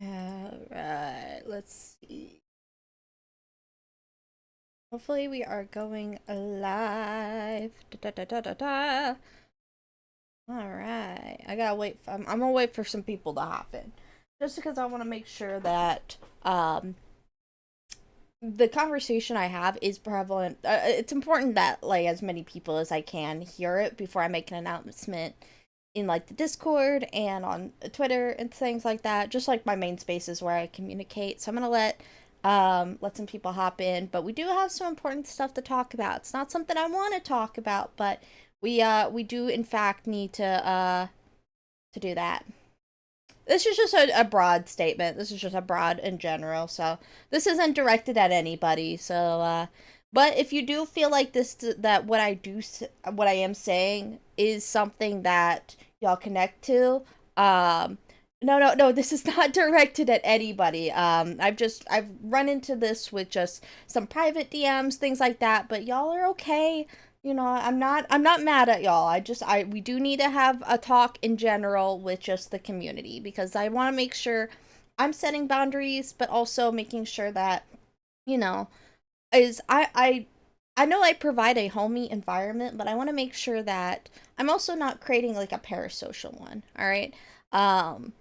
Alright, let's see. Hopefully we are going live. Da, da, da, da, da, da. Alright. I'm gonna wait for some people to hop in. Just because I want to make sure that the conversation I have is prevalent. It's important that like as many people as I can hear it before I make an announcement in like the Discord and on Twitter and things like that. Just like my main spaces where I communicate. So I'm gonna let some people hop in, but we do have some important stuff to talk about. It's not something I want to talk about, but we do in fact need to do that. This is just a broad statement. This is just a broad in general. So this isn't directed at anybody. But if you do feel like that what I am saying is something that y'all connect to, no, this is not directed at anybody. I've run into this with just some private DMs, things like that. But y'all are okay. I'm not mad at y'all. We do need to have a talk in general with just the community because I want to make sure I'm setting boundaries, but also making sure that, you know, is I know I provide a homey environment, but I want to make sure that I'm also not creating like a parasocial one. All right. Um,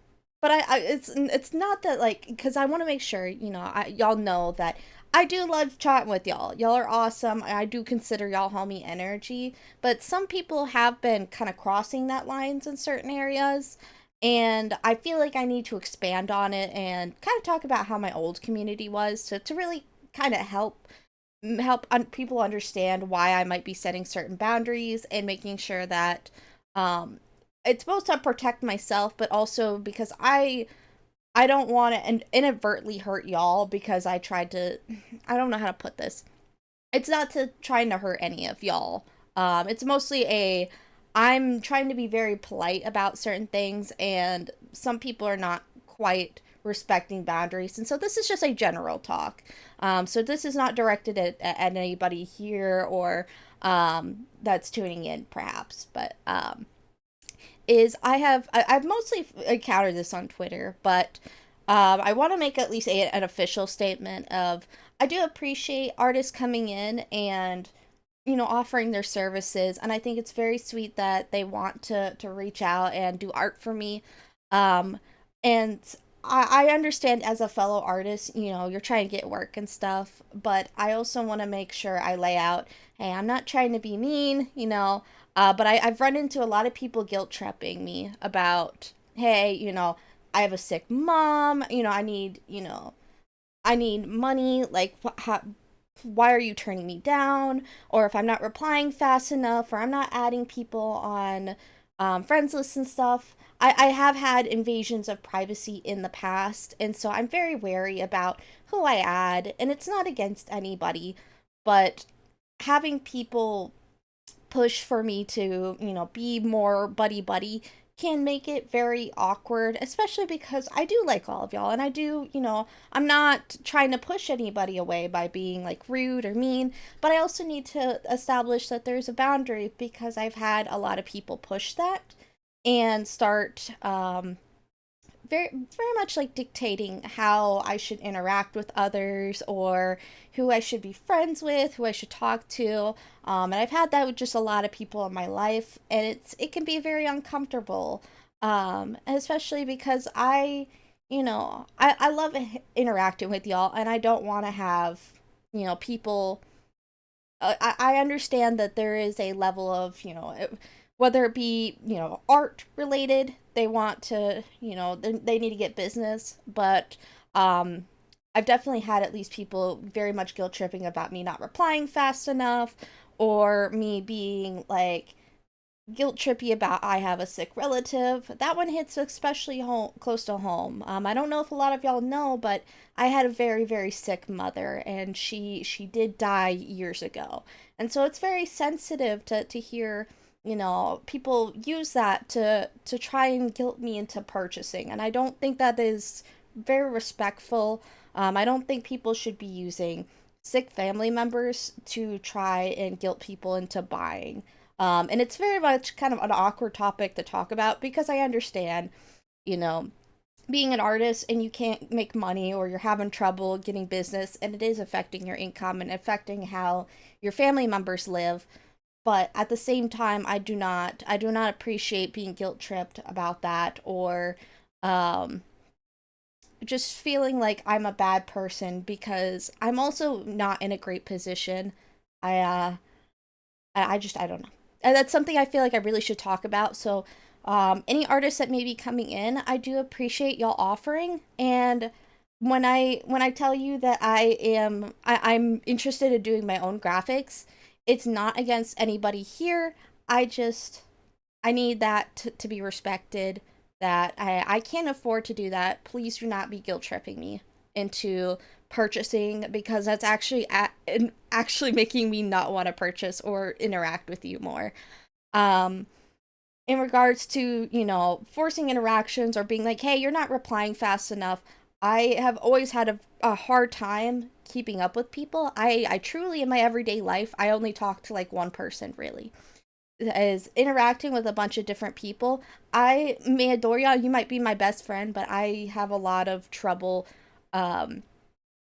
but it's not that like because I want to make sure y'all know that I do love chatting with y'all. Y'all are awesome. I do consider y'all homie energy, but some people have been kind of crossing that lines in certain areas. And I feel like I need to expand on it and kind of talk about how my old community was to really kind of people understand why I might be setting certain boundaries and making sure that um it's supposed to protect myself, but also because I don't want to inadvertently hurt y'all because I don't know how to put this. It's not to trying to hurt any of y'all. It's mostly I'm trying to be very polite about certain things, and some people are not quite respecting boundaries, and so this is just a general talk. So this is not directed at anybody here or that's tuning in, perhaps, but I've mostly encountered this on Twitter, but I want to make at least an official statement of I do appreciate artists coming in and offering their services, and I think it's very sweet that they want to reach out and do art for me. Um, and I understand as a fellow artist, you're trying to get work and stuff, but I also want to make sure I lay out, hey, I'm not trying to be mean, but I've run into a lot of people guilt tripping me about, hey, I have a sick mom, I need money, like, why are you turning me down? Or if I'm not replying fast enough, or I'm not adding people on friends lists and stuff. I have had invasions of privacy in the past, and so I'm very wary about who I add, and it's not against anybody, but having people push for me to, be more buddy buddy can make it very awkward, especially because I do like all of y'all and I do, I'm not trying to push anybody away by being like rude or mean, but I also need to establish that there's a boundary because I've had a lot of people push that and start very much like dictating how I should interact with others or who I should be friends with, who I should talk to. And I've had that with just a lot of people in my life, and it can be very uncomfortable. Especially because I love interacting with y'all, and I don't want to have people. I understand that there is a level of whether it be art related, they want to they need to get business, but um I've definitely had at least people very much guilt tripping about me not replying fast enough, or me being like guilt trippy about I have a sick relative. That one hits especially close to home. I don't know if a lot of y'all know, but I had a very very sick mother, and she did die years ago, and so it's very sensitive to hear people use that to try and guilt me into purchasing, and I don't think that is very respectful. I don't think people should be using sick family members to try and guilt people into buying. And it's very much kind of an awkward topic to talk about because I understand, you know, being an artist and you can't make money or you're having trouble getting business and it is affecting your income and affecting how your family members live. But at the same time, I do not appreciate being guilt tripped about that, or um just feeling like I'm a bad person because I'm also not in a great position. I I don't know. And that's something I feel like I really should talk about. So, any artists that may be coming in, I do appreciate y'all offering. And when I tell you that I'm interested in doing my own graphics, it's not against anybody here. I just I need that to be respected. That I can't afford to do that. Please do not be guilt tripping me into purchasing, because that's actually making me not want to purchase or interact with you more. Um, in regards to, forcing interactions or being like, hey, you're not replying fast enough, I have always had a hard time keeping up with people. I truly, in my everyday life, I only talk to like one person really. Is interacting with a bunch of different people. I may adore y'all, you might be my best friend, but I have a lot of trouble um,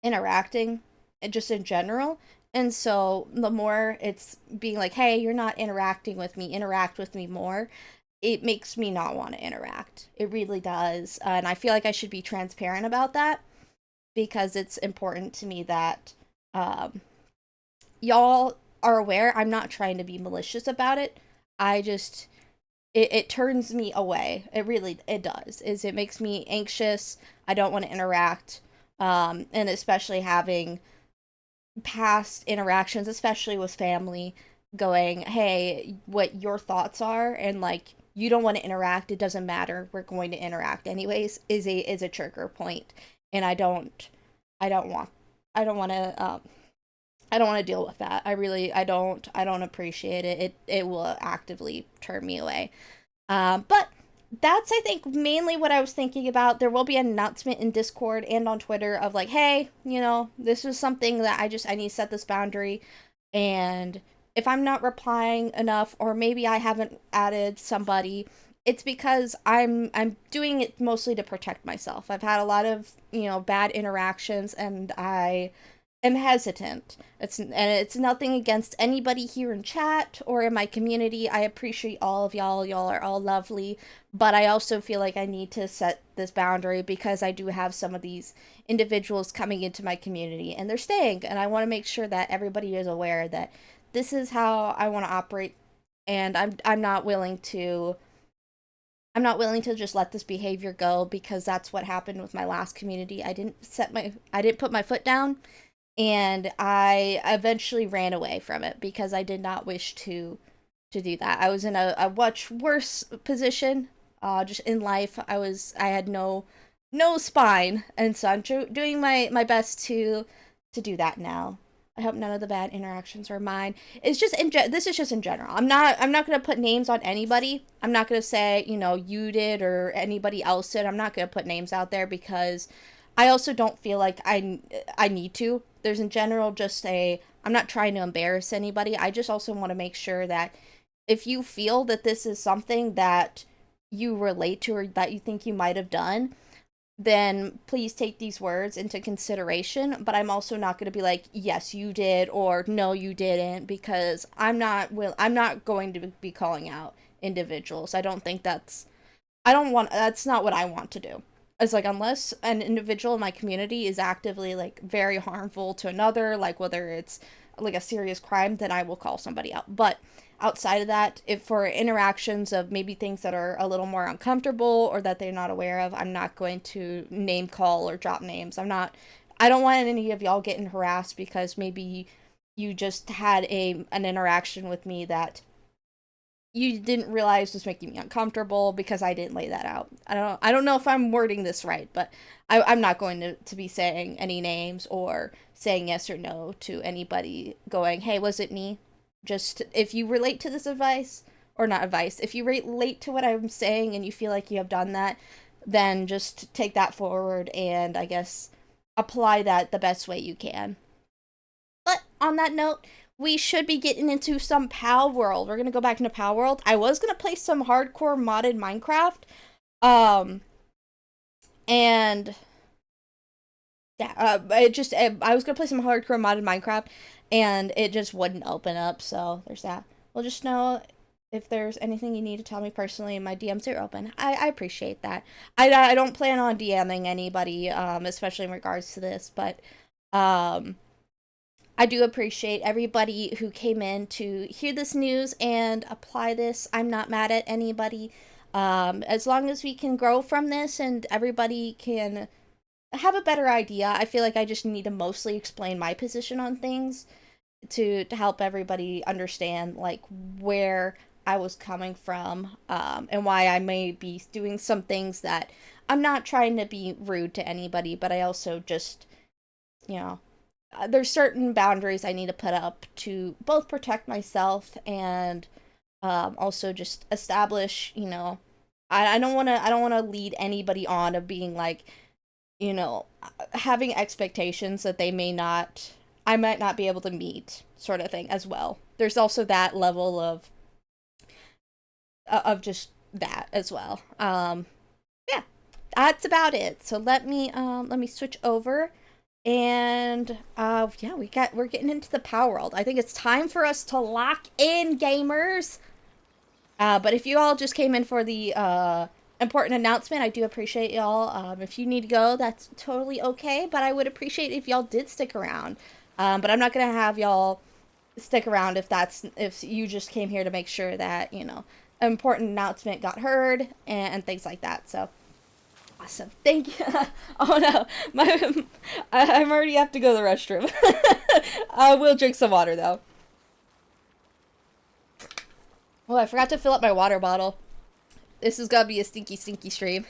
interacting just in general. And so the more it's being like, hey, you're not interacting with me, interact with me more, it makes me not want to interact. It really does. And I feel like I should be transparent about that because it's important to me that um, y'all are aware. I'm not trying to be malicious about it. I just it turns me away. It does. Is it makes me anxious. I don't want to interact. And especially having past interactions, especially with family, going, hey, what your thoughts are, and like you don't want to interact, it doesn't matter. We're going to interact anyways, is a trigger point. And I don't want I don't want to I don't want to deal with that. I don't appreciate it. It will actively turn me away. But that's, I think, mainly what I was thinking about. There will be an announcement in Discord and on Twitter of like, hey, this is something that I need to set this boundary. And if I'm not replying enough, or maybe I haven't added somebody, it's because I'm doing it mostly to protect myself. I've had a lot of, bad interactions, and I am hesitant. It's nothing against anybody here in chat or in my community. I appreciate all of y'all. Y'all are all lovely, but I also feel like I need to set this boundary because I do have some of these individuals coming into my community and they're staying, and I want to make sure that everybody is aware that this is how I want to operate, and I'm not willing to just let this behavior go, because that's what happened with my last community. I didn't put my foot down, and I eventually ran away from it because I did not wish to do that. I was in a much worse position, just in life. I had no spine, and so I'm doing my best to do that now. I hope none of the bad interactions are mine. It's just this is just in general. I'm not gonna put names on anybody. I'm not gonna say you did or anybody else did. I'm not gonna put names out there because I also don't feel like I need to. There's in general just I'm not trying to embarrass anybody. I just also want to make sure that if you feel that this is something that you relate to or that you think you might have done, then please take these words into consideration. But I'm also not going to be like, yes, you did, or no, you didn't, because I'm not going to be calling out individuals. That's not what I want to do. It's like, unless an individual in my community is actively like very harmful to another, like whether it's like a serious crime, then I will call somebody out. But outside of that, if for interactions of maybe things that are a little more uncomfortable or that they're not aware of, I'm not going to name call or drop names. I don't want any of y'all getting harassed because maybe you just had an interaction with me that you didn't realize was making me uncomfortable because I didn't lay that out. I don't know if I'm wording this right, but I'm not going to be saying any names or saying yes or no to anybody going, hey, was it me? Just if you relate to this advice, or not advice, if you relate to what I'm saying and you feel like you have done that, then just take that forward and I guess apply that the best way you can. But on that note, we should be getting into some Palworld. We're gonna go back into Palworld. I was gonna play some hardcore modded Minecraft. Um, And yeah, I was gonna play some hardcore modded Minecraft, and it just wouldn't open up. So there's that. Well, just know if there's anything you need to tell me personally, my DMs are open. I appreciate that. I don't plan on DMing anybody, especially in regards to this, but um, I do appreciate everybody who came in to hear this news and apply this. I'm not mad at anybody. As long as we can grow from this and everybody can have a better idea, I feel like I just need to mostly explain my position on things to help everybody understand like where I was coming from, and why I may be doing some things that I'm not trying to be rude to anybody, but I also just, you know, there's certain boundaries I need to put up to both protect myself and also just establish, I don't want to lead anybody on of being like, having expectations that I might not be able to meet, sort of thing as well. There's also that level of just that as well. Yeah, that's about it. So let me switch over, and yeah, we're getting into the Palworld. I think it's time for us to lock in, gamers. But if you all just came in for the important announcement, I do appreciate y'all. If you need to go, that's totally okay, but I would appreciate if y'all did stick around. But I'm not gonna have y'all stick around if you just came here to make sure that, an important announcement got heard and things like that. So awesome. Thank you. Oh no, I'm already have to go to the restroom. I will drink some water though. Oh, I forgot to fill up my water bottle. This is gonna be a stinky stream.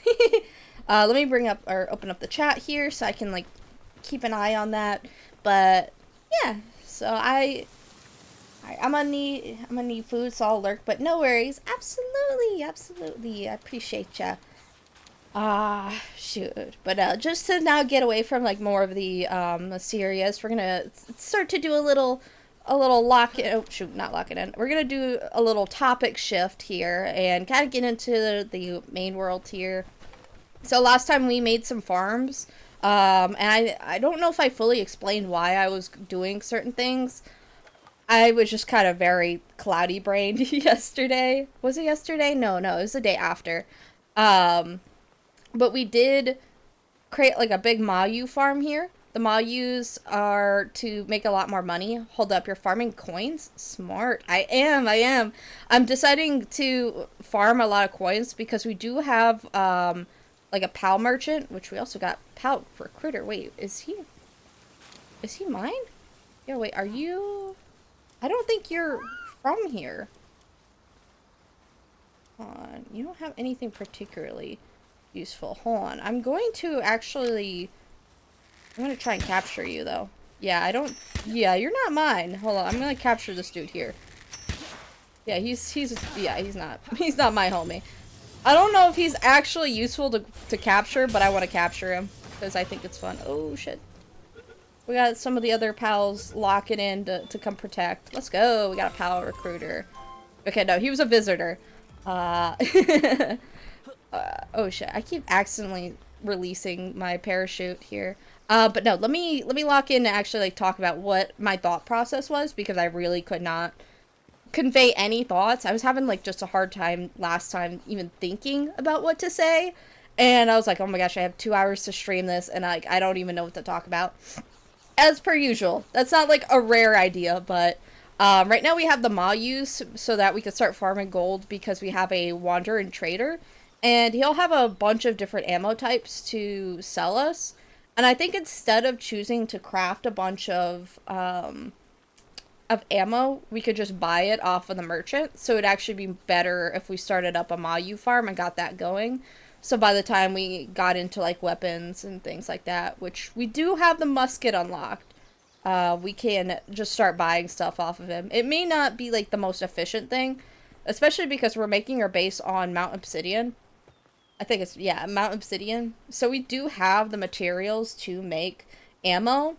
Let me open up the chat here so I can like keep an eye on that. But yeah, so I'm gonna need food, so I'll lurk. But no worries, absolutely, I appreciate ya. Shoot. But just to now get away from like more of the serious, we're gonna start to do a little lock in. Oh shoot, not lock it in. We're gonna do a little topic shift here and kind of get into the main world here. So last time we made some farms, and I don't know if I fully explained why I was doing certain things. I was just kind of very cloudy brained yesterday. Was it yesterday? No, it was the day after. But we did create like a big Mayu farm here. The Mayus are to make a lot more money. Hold up, you're farming coins? Smart. I am. I'm deciding to farm a lot of coins because we do have, like a PAL merchant, which we also got PAL recruiter. Wait, is he mine? Yeah, wait, are you? I don't think you're from here. Hold on, you don't have anything particularly useful. Hold on, I'm going to try and capture you, though. Yeah, you're not mine. Hold on, I'm gonna capture this dude here. Yeah, he's not my homie. I don't know if he's actually useful to capture, but I want to capture him, because I think it's fun. Oh, shit. We got some of the other pals locking in to come protect. Let's go. We got a pal recruiter. Okay, no, he was a visitor. Oh shit, I keep accidentally releasing my parachute here. But no, let me lock in and actually like talk about what my thought process was, because I really could not convey any thoughts. I was having like just a hard time last time even thinking about what to say, and I was like, oh my gosh, I have 2 hours to stream this and I don't even know what to talk about. As per usual, that's not like a rare idea, but right now we have the Mayus so that we can start farming gold, because we have a wandering trader and he'll have a bunch of different ammo types to sell us. And I think instead of choosing to craft a bunch of ammo, we could just buy it off of the merchant. So it'd actually be better if we started up a Mayu farm and got that going. So by the time we got into like weapons and things like that, which we do have the musket unlocked, we can just start buying stuff off of him. It may not be like the most efficient thing, especially because we're making our base on Mount Obsidian. I think it's, yeah, Mount Obsidian. So we do have the materials to make ammo,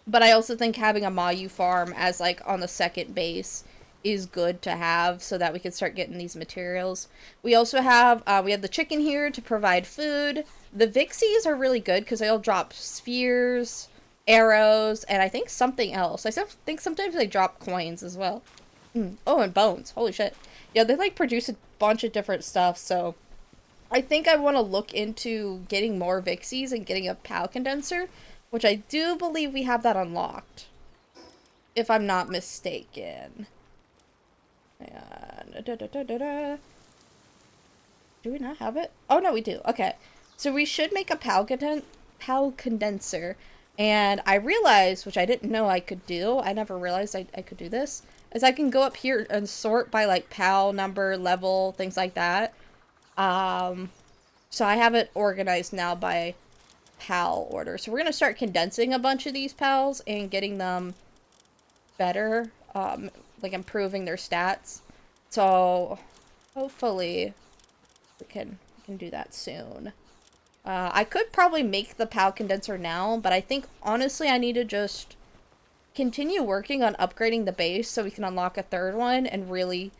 but I also think having a Mayu farm as like on the second base is good to have so that we can start getting these materials. We also have, we have the chicken here to provide food. The Vixies are really good because they'll drop spheres, arrows, and I think something else. I think sometimes they drop coins as well. Oh, and bones. Holy shit. Yeah, they like produce a bunch of different stuff, so I think I want to look into getting more Vixies and getting a PAL condenser, which I do believe we have that unlocked, if I'm not mistaken. Do we not have it? Oh, no, we do. Okay. So we should make a PAL condenser. And I realized, which I didn't know I could do, I never realized I could do this, is I can go up here and sort by, like, PAL number, level, things like that. So I have it organized now by PAL order. So we're going to start condensing a bunch of these PALs and getting them better, like improving their stats. So hopefully we can do that soon. I could probably make the PAL condenser now, but I think honestly I need to just continue working on upgrading the base so we can unlock a third one and really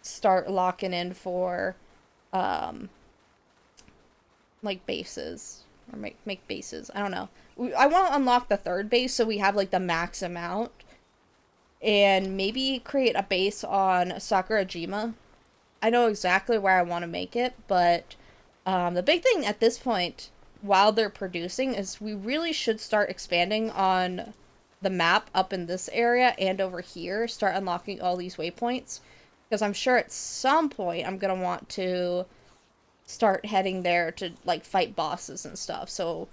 start locking in for like bases, or make bases. I don't know. I want to unlock the third base so we have like the max amount, and maybe create a base on Sakurajima. I know exactly where I want to make it, but the big thing at this point, while they're producing, is we really should start expanding on the map up in this area and over here, start unlocking all these waypoints, because I'm sure at some point I'm going to want to start heading there to, like, fight bosses and stuff. So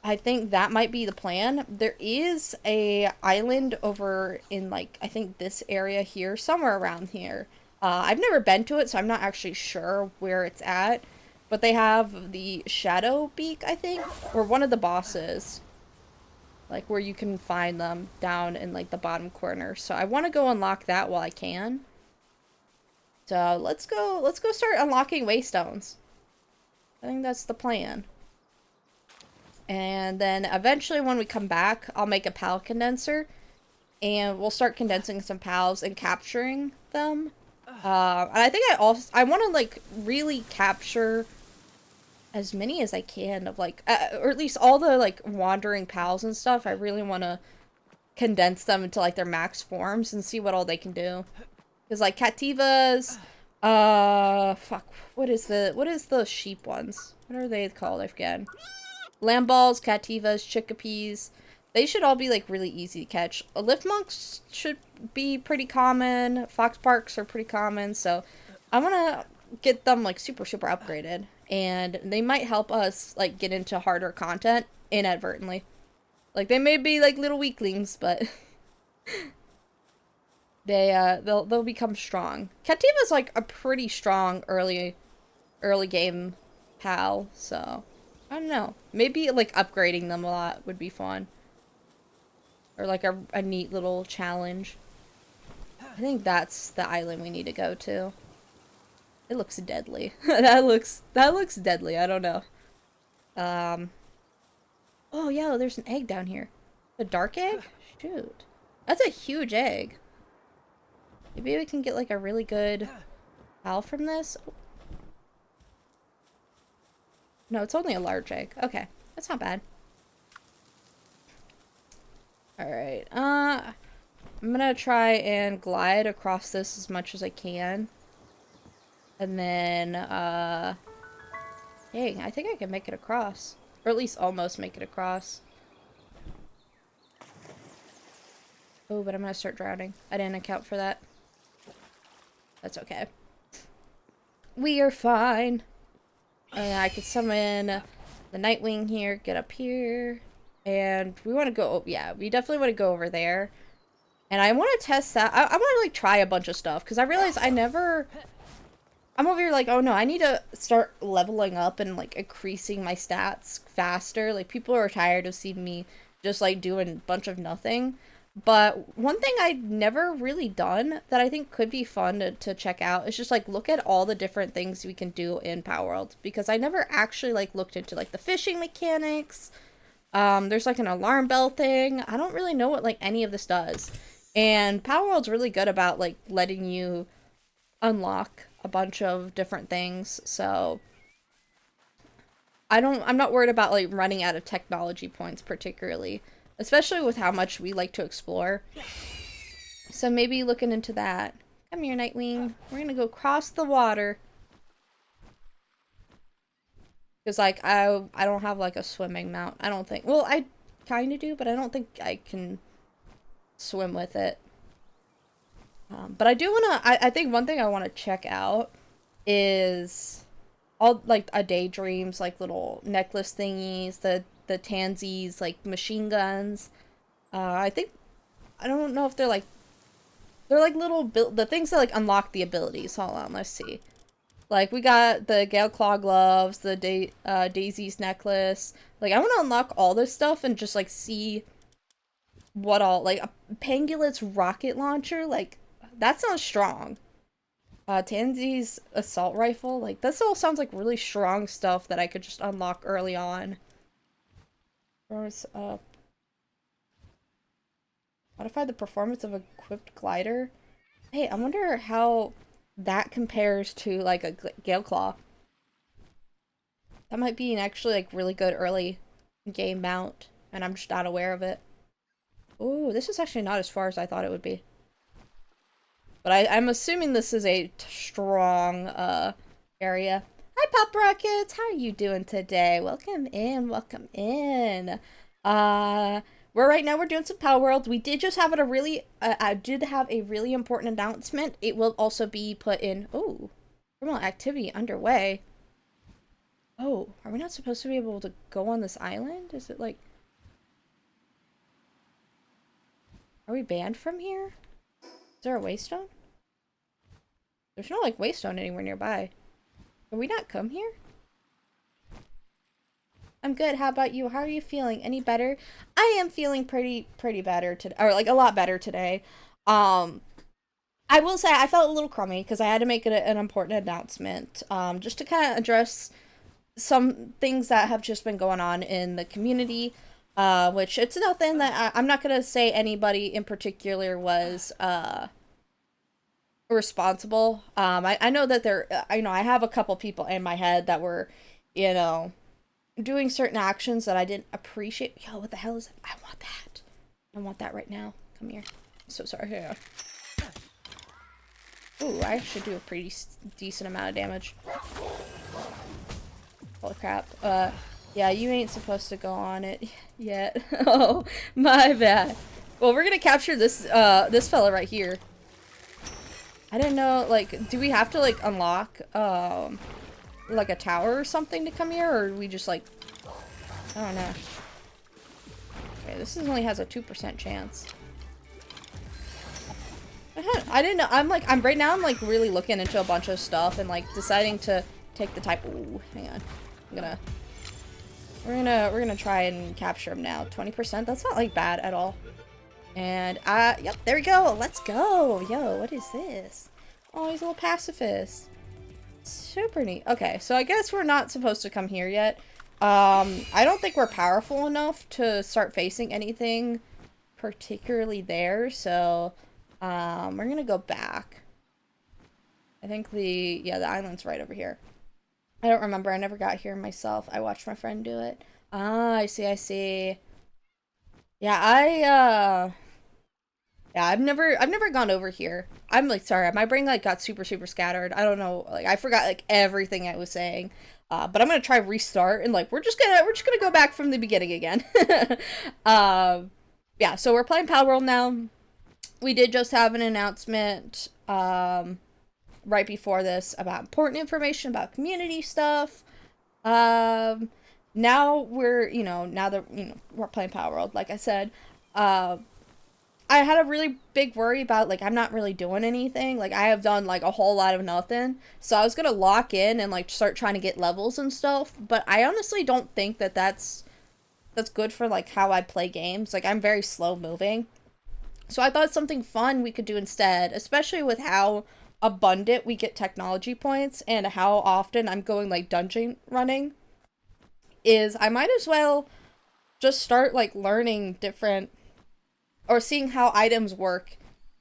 I think that might be the plan. There is a island over in, like, I think this area here, somewhere around here. I've never been to it, so I'm not actually sure where it's at. But they have the Shadow Beak, I think, or one of the bosses. Like, where you can find them down in, like, the bottom corner. So I want to go unlock that while I can. So let's go start unlocking waystones. I think that's the plan. And then eventually when we come back, I'll make a PAL condenser. And we'll start condensing some PALs and capturing them. And I think I want to, like, really capture as many as I can of, like, or at least all the, like, wandering PALs and stuff. I really want to condense them into, like, their max forms and see what all they can do. Because, like, Cativas, fuck, what is the sheep ones? What are they called? I forget. Lamballs, Cativas, Chickapees, they should all be, like, really easy to catch. Lift monks should be pretty common. Foxparks are pretty common, so I want to get them, like, super upgraded. And they might help us, like, get into harder content inadvertently. Like, they may be, like, little weaklings, but they'll become strong. Cativa's, like, a pretty strong early game PAL, so I don't know. Maybe, like, upgrading them a lot would be fun. Or, like, a neat little challenge. I think that's the island we need to go to. It looks deadly. that looks deadly. I don't know. Oh, yeah, there's an egg down here. A dark egg? Shoot. That's a huge egg. Maybe we can get, like, a really good PAL from this. No, it's only a large egg. Okay. That's not bad. Alright. I'm gonna try and glide across this as much as I can. And then, dang, I think I can make it across. Or at least almost make it across. Oh, but I'm gonna start drowning. I didn't account for that. That's okay. We are fine. I could summon the Nightwing here, get up here. And we want to go, oh, yeah, we definitely want to go over there. And I want to test that. I want to, like, try a bunch of stuff. Because I realize I'm over here like, oh no, I need to start leveling up and, like, increasing my stats faster. Like, people are tired of seeing me just, like, doing a bunch of nothing. But one thing I've never really done that I think could be fun to check out is just, like, look at all the different things we can do in Palworld. Because I never actually, like, looked into, like, the fishing mechanics. There's, like, an alarm bell thing. I don't really know what, like, any of this does. And Palworld's really good about like letting you unlock a bunch of different things. So I'm not worried about like running out of technology points particularly, especially with how much we like to explore. So maybe looking into that. Come here, Nightwing. We're gonna go cross the water. Because like I don't have like a swimming mount. I don't think. Well, I kind of do, but I don't think I can swim with it. But I do want to, I think one thing I want to check out is all, like, a daydreams, like, little necklace thingies, the Tansies, like, machine guns. I think, I don't know if they're like little, the things that, like, unlock the abilities. Hold on, let's see. Like, we got the Gale Claw gloves, the Daisy's necklace. Like, I want to unlock all this stuff and just, like, see what all, like, a Pangolit's rocket launcher, like, that sounds strong. Tansy's assault rifle, like, this all sounds like really strong stuff that I could just unlock early on. Modify the performance of equipped glider. Hey, I wonder how that compares to, like, a Gale Claw. That might be an actually, like, really good early game mount, and I'm just not aware of it. Ooh, this is actually not as far as I thought it would be. But I'm assuming this is a strong, area. Hi, Pop Rockets! How are you doing today? Welcome in, welcome in. We're doing some Palworld. We did just have I did have a really important announcement. It will also be put in, oh, criminal activity underway. Oh, are we not supposed to be able to go on this island? Is it like... Are we banned from here? Is there a waystone? There's no, like, waystone anywhere nearby. Can we not come here? I'm good. How about you? How are you feeling? Any better? I am feeling pretty better today, or like a lot better today. I will say I felt a little crummy because I had to make an important announcement. Just to kind of address some things that have just been going on in the community. Which it's nothing that I'm not gonna say anybody in particular was responsible. I know that I have a couple people in my head that were, doing certain actions that I didn't appreciate. Yo, what the hell is it? I want that. I want that right now. Come here. I'm so sorry. Yeah. Ooh, I should do a pretty decent amount of damage. Holy crap. Yeah, you ain't supposed to go on it yet. Oh, my bad. Well, we're gonna capture this fella right here. I didn't know, like, do we have to, like, unlock, like a tower or something to come here, or we just, like, I don't know. Okay, this only has a 2% chance. I didn't know, right now I'm, like, really looking into a bunch of stuff and, like, deciding to take the type, ooh, hang on. We're gonna try and capture him now. 20%, that's not, like, bad at all. And, yep, there we go. Let's go. Yo, what is this? Oh, he's a little pacifist. Super neat. Okay, so I guess we're not supposed to come here yet. I don't think we're powerful enough to start facing anything particularly there, so, we're gonna go back. I think the island's right over here. I don't remember. I never got here myself. I watched my friend do it. Ah, I see. Yeah, yeah, I've never gone over here. I'm like, sorry, my brain like got super scattered. I don't know, like I forgot like everything I was saying. But I'm gonna try restart and like we're just gonna go back from the beginning again. Yeah, so we're playing Palworld now. We did just have an announcement right before this about important information about community stuff. Now we're, now that, we're playing Palworld, like I said, I had a really big worry about, like, I'm not really doing anything. Like, I have done, like, a whole lot of nothing. So I was gonna lock in and, like, start trying to get levels and stuff. But I honestly don't think that that's good for, like, how I play games. Like, I'm very slow moving. So I thought something fun we could do instead, especially with how abundant we get technology points and how often I'm going, like, dungeon running, is I might as well just start, like, learning different or seeing how items work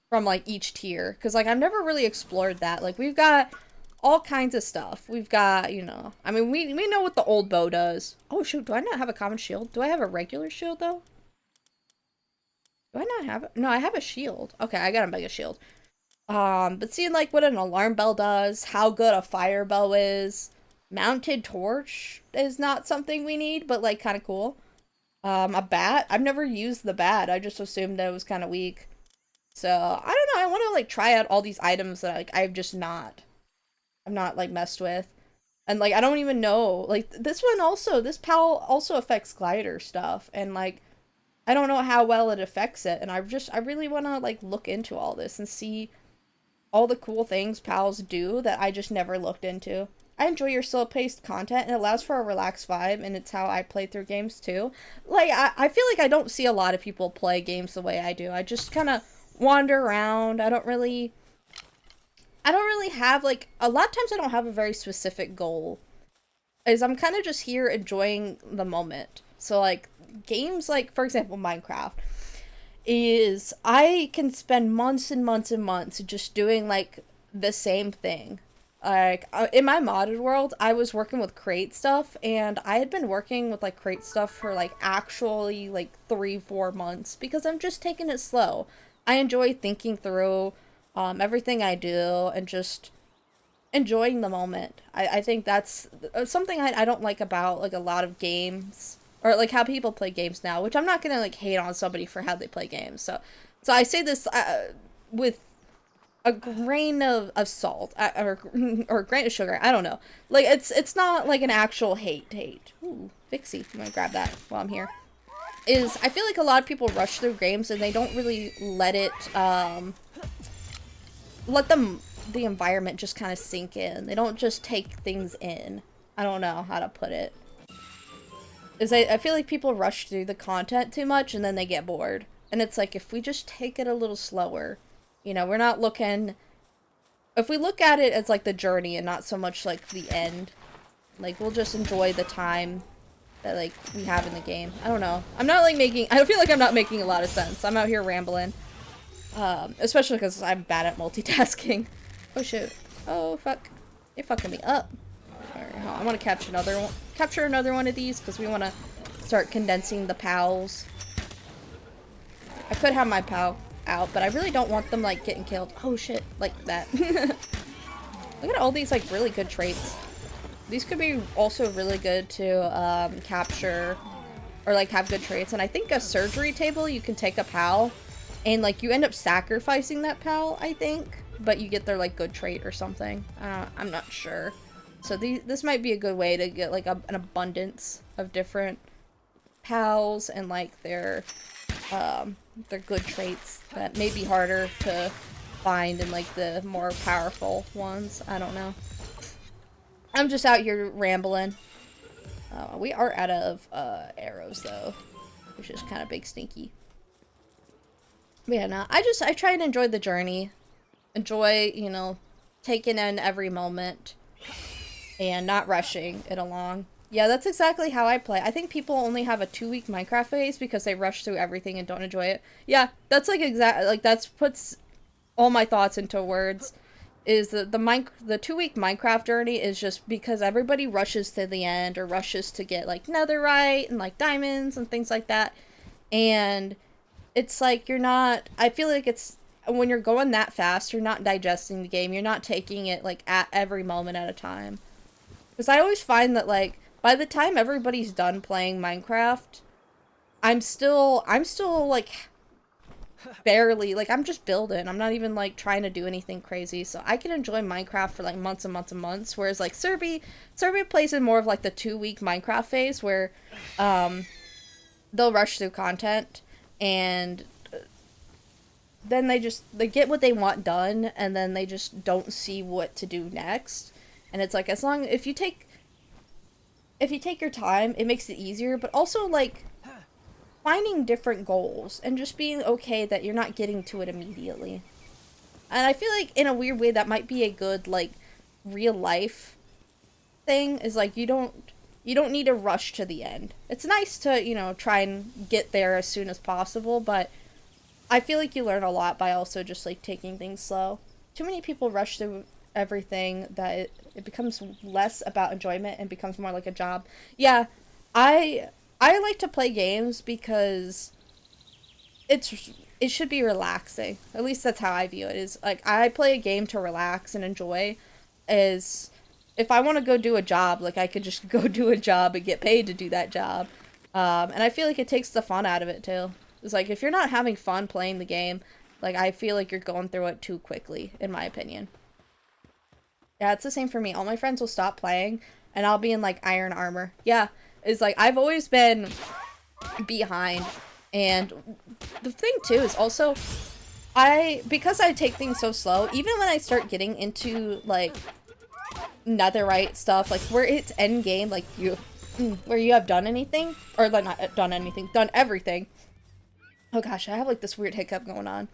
from like each tier, because like I've never really explored that. Like we've got all kinds of stuff. We've got, you know, I mean, we know what the old bow does. Oh shoot, do I not have a common shield? Do I have a regular shield though? Do I not have it? No, I have a shield. Okay, I got a mega shield. But seeing like what an alarm bell does, how good a fire bow is, mounted torch is not something we need, but like kind of cool. A bat. I've never used the bat. I just assumed that it was kind of weak. So I don't know. I want to like try out all these items that like I'm not like messed with, and like I don't even know. Like this one also, this pal also affects glider stuff, and like I don't know how well it affects it, and I really want to like look into all this and see all the cool things pals do that I just never looked into. I enjoy your slow-paced content, and it allows for a relaxed vibe, and it's how I play through games too. Like, I feel like I don't see a lot of people play games the way I do. I just kind of wander around. I don't really have, like, a lot of times I don't have a very specific goal. Is I'm kind of just here enjoying the moment. So, like, games like, for example, Minecraft, is I can spend months and months and months just doing, like, the same thing. Like, in my modded world, I was working with crate stuff, and I had been working with, like, crate stuff for, like, actually, like, 3-4 months, because I'm just taking it slow. I enjoy thinking through, everything I do, and just enjoying the moment. I think that's something I don't like about, like, a lot of games, or, like, how people play games now, which I'm not gonna, like, hate on somebody for how they play games, so I say this, with a grain of salt, or a grain of sugar. I don't know. Like it's not like an actual hate. Ooh, Vixie. I'm gonna grab that while I'm here. I feel like a lot of people rush through games and they don't really let the environment just kind of sink in. They don't just take things in. I don't know how to put it. I feel like people rush through the content too much and then they get bored. And it's like, if we just take it a little slower. You know, we're not looking... If we look at it as, like, the journey and not so much, like, the end, like, we'll just enjoy the time that, like, we have in the game. I don't know. I'm not, like, I feel like I'm not making a lot of sense. I'm out here rambling. Especially because I'm bad at multitasking. Oh, shoot. Oh, fuck. You're fucking me up. Alright, I want to capture another one of these, because we want to start condensing the pals. I could have my pal out, but I really don't want them, like, getting killed. Oh, shit. Like that. Look at all these, like, really good traits. These could be also really good to, capture, or, like, have good traits. And I think a surgery table, you can take a pal, and, like, you end up sacrificing that pal, I think, but you get their, like, good trait or something. I'm not sure. So this might be a good way to get, like, an abundance of different pals and, like, their good traits that may be harder to find in, like, the more powerful ones. I don't know. I'm just out here rambling. We are out of arrows, though, which is kind of big stinky. But yeah, no, I try and enjoy the journey. Enjoy, you know, taking in every moment and not rushing it along. Yeah, that's exactly how I play. I think people only have a 2-week Minecraft phase because they rush through everything and don't enjoy it. Yeah, that's like that's puts all my thoughts into words. Is the 2-week Minecraft journey is just because everybody rushes to the end or rushes to get, like, netherite and, like, diamonds and things like that. And it's like I feel like it's when you're going that fast, you're not digesting the game. You're not taking it, like, at every moment at a time. Because I always find that, like, by the time everybody's done playing Minecraft, I'm still, like, barely, like, I'm just building. I'm not even, like, trying to do anything crazy. So I can enjoy Minecraft for, like, months and months and months. Whereas, like, Serby plays in more of, like, the 2-week Minecraft phase where, they'll rush through content and then they get what they want done and then they just don't see what to do next. And it's like, if you take your time, it makes it easier, but also, like, finding different goals and just being okay that you're not getting to it immediately. And I feel like, in a weird way, that might be a good, like, real life thing, is, like, you don't need to rush to the end. It's nice to, you know, try and get there as soon as possible, but I feel like you learn a lot by also just like taking things slow. Too many people rush through everything that it becomes less about enjoyment and becomes more like a job. Yeah, I I like to play games because it should be relaxing. At least that's how I view it. Is like I play a game to relax and enjoy. Is if I want to go do a job, like I could just go do a job and get paid to do that job. And I feel like it takes the fun out of it too. It's like if you're not having fun playing the game, like I feel like you're going through it too quickly, in my opinion. Yeah, it's the same for me. All my friends will stop playing, and I'll be in like iron armor. Yeah, it's like I've always been behind, and the thing too is also because I take things so slow. Even when I start getting into like netherite stuff, like where it's end game, like where you have done anything or like not done anything, done everything. Oh gosh, I have like this weird hiccup going on.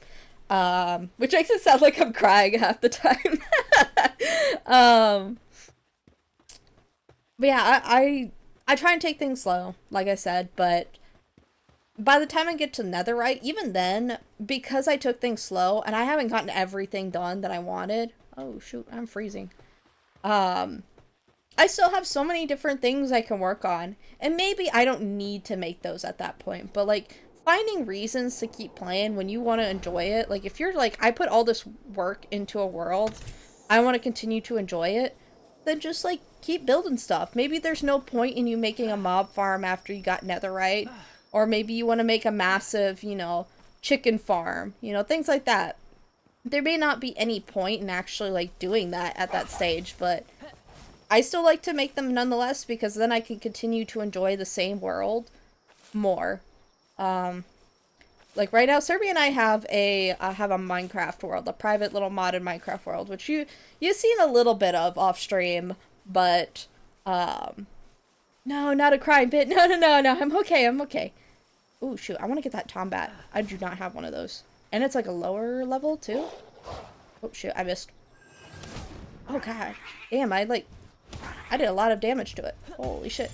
Which makes it sound like I'm crying half the time. um, but yeah, I try and take things slow, like I said, but by the time I get to netherite, even then, because I took things slow and I haven't gotten everything done that I wanted. Oh shoot, I'm freezing. I still have so many different things I can work on, and maybe I don't need to make those at that point, but like finding reasons to keep playing when you want to enjoy it, like if you're like, I put all this work into a world, I want to continue to enjoy it, then just like keep building stuff. Maybe there's no point in you making a mob farm after you got netherite, or maybe you want to make a massive, you know, chicken farm, you know, things like that. There may not be any point in actually like doing that at that stage, but I still like to make them nonetheless, because then I can continue to enjoy the same world more. Like right now, Serbia and I have a Minecraft world, a private little modded Minecraft world, which you've seen a little bit of off stream, but no, not a crime bit. No, no, no, no. I'm okay. I'm okay. Oh shoot, I want to get that Tombat. I do not have one of those, and it's like a lower level too. Oh shoot, I missed. Oh god, damn! I did a lot of damage to it. Holy shit.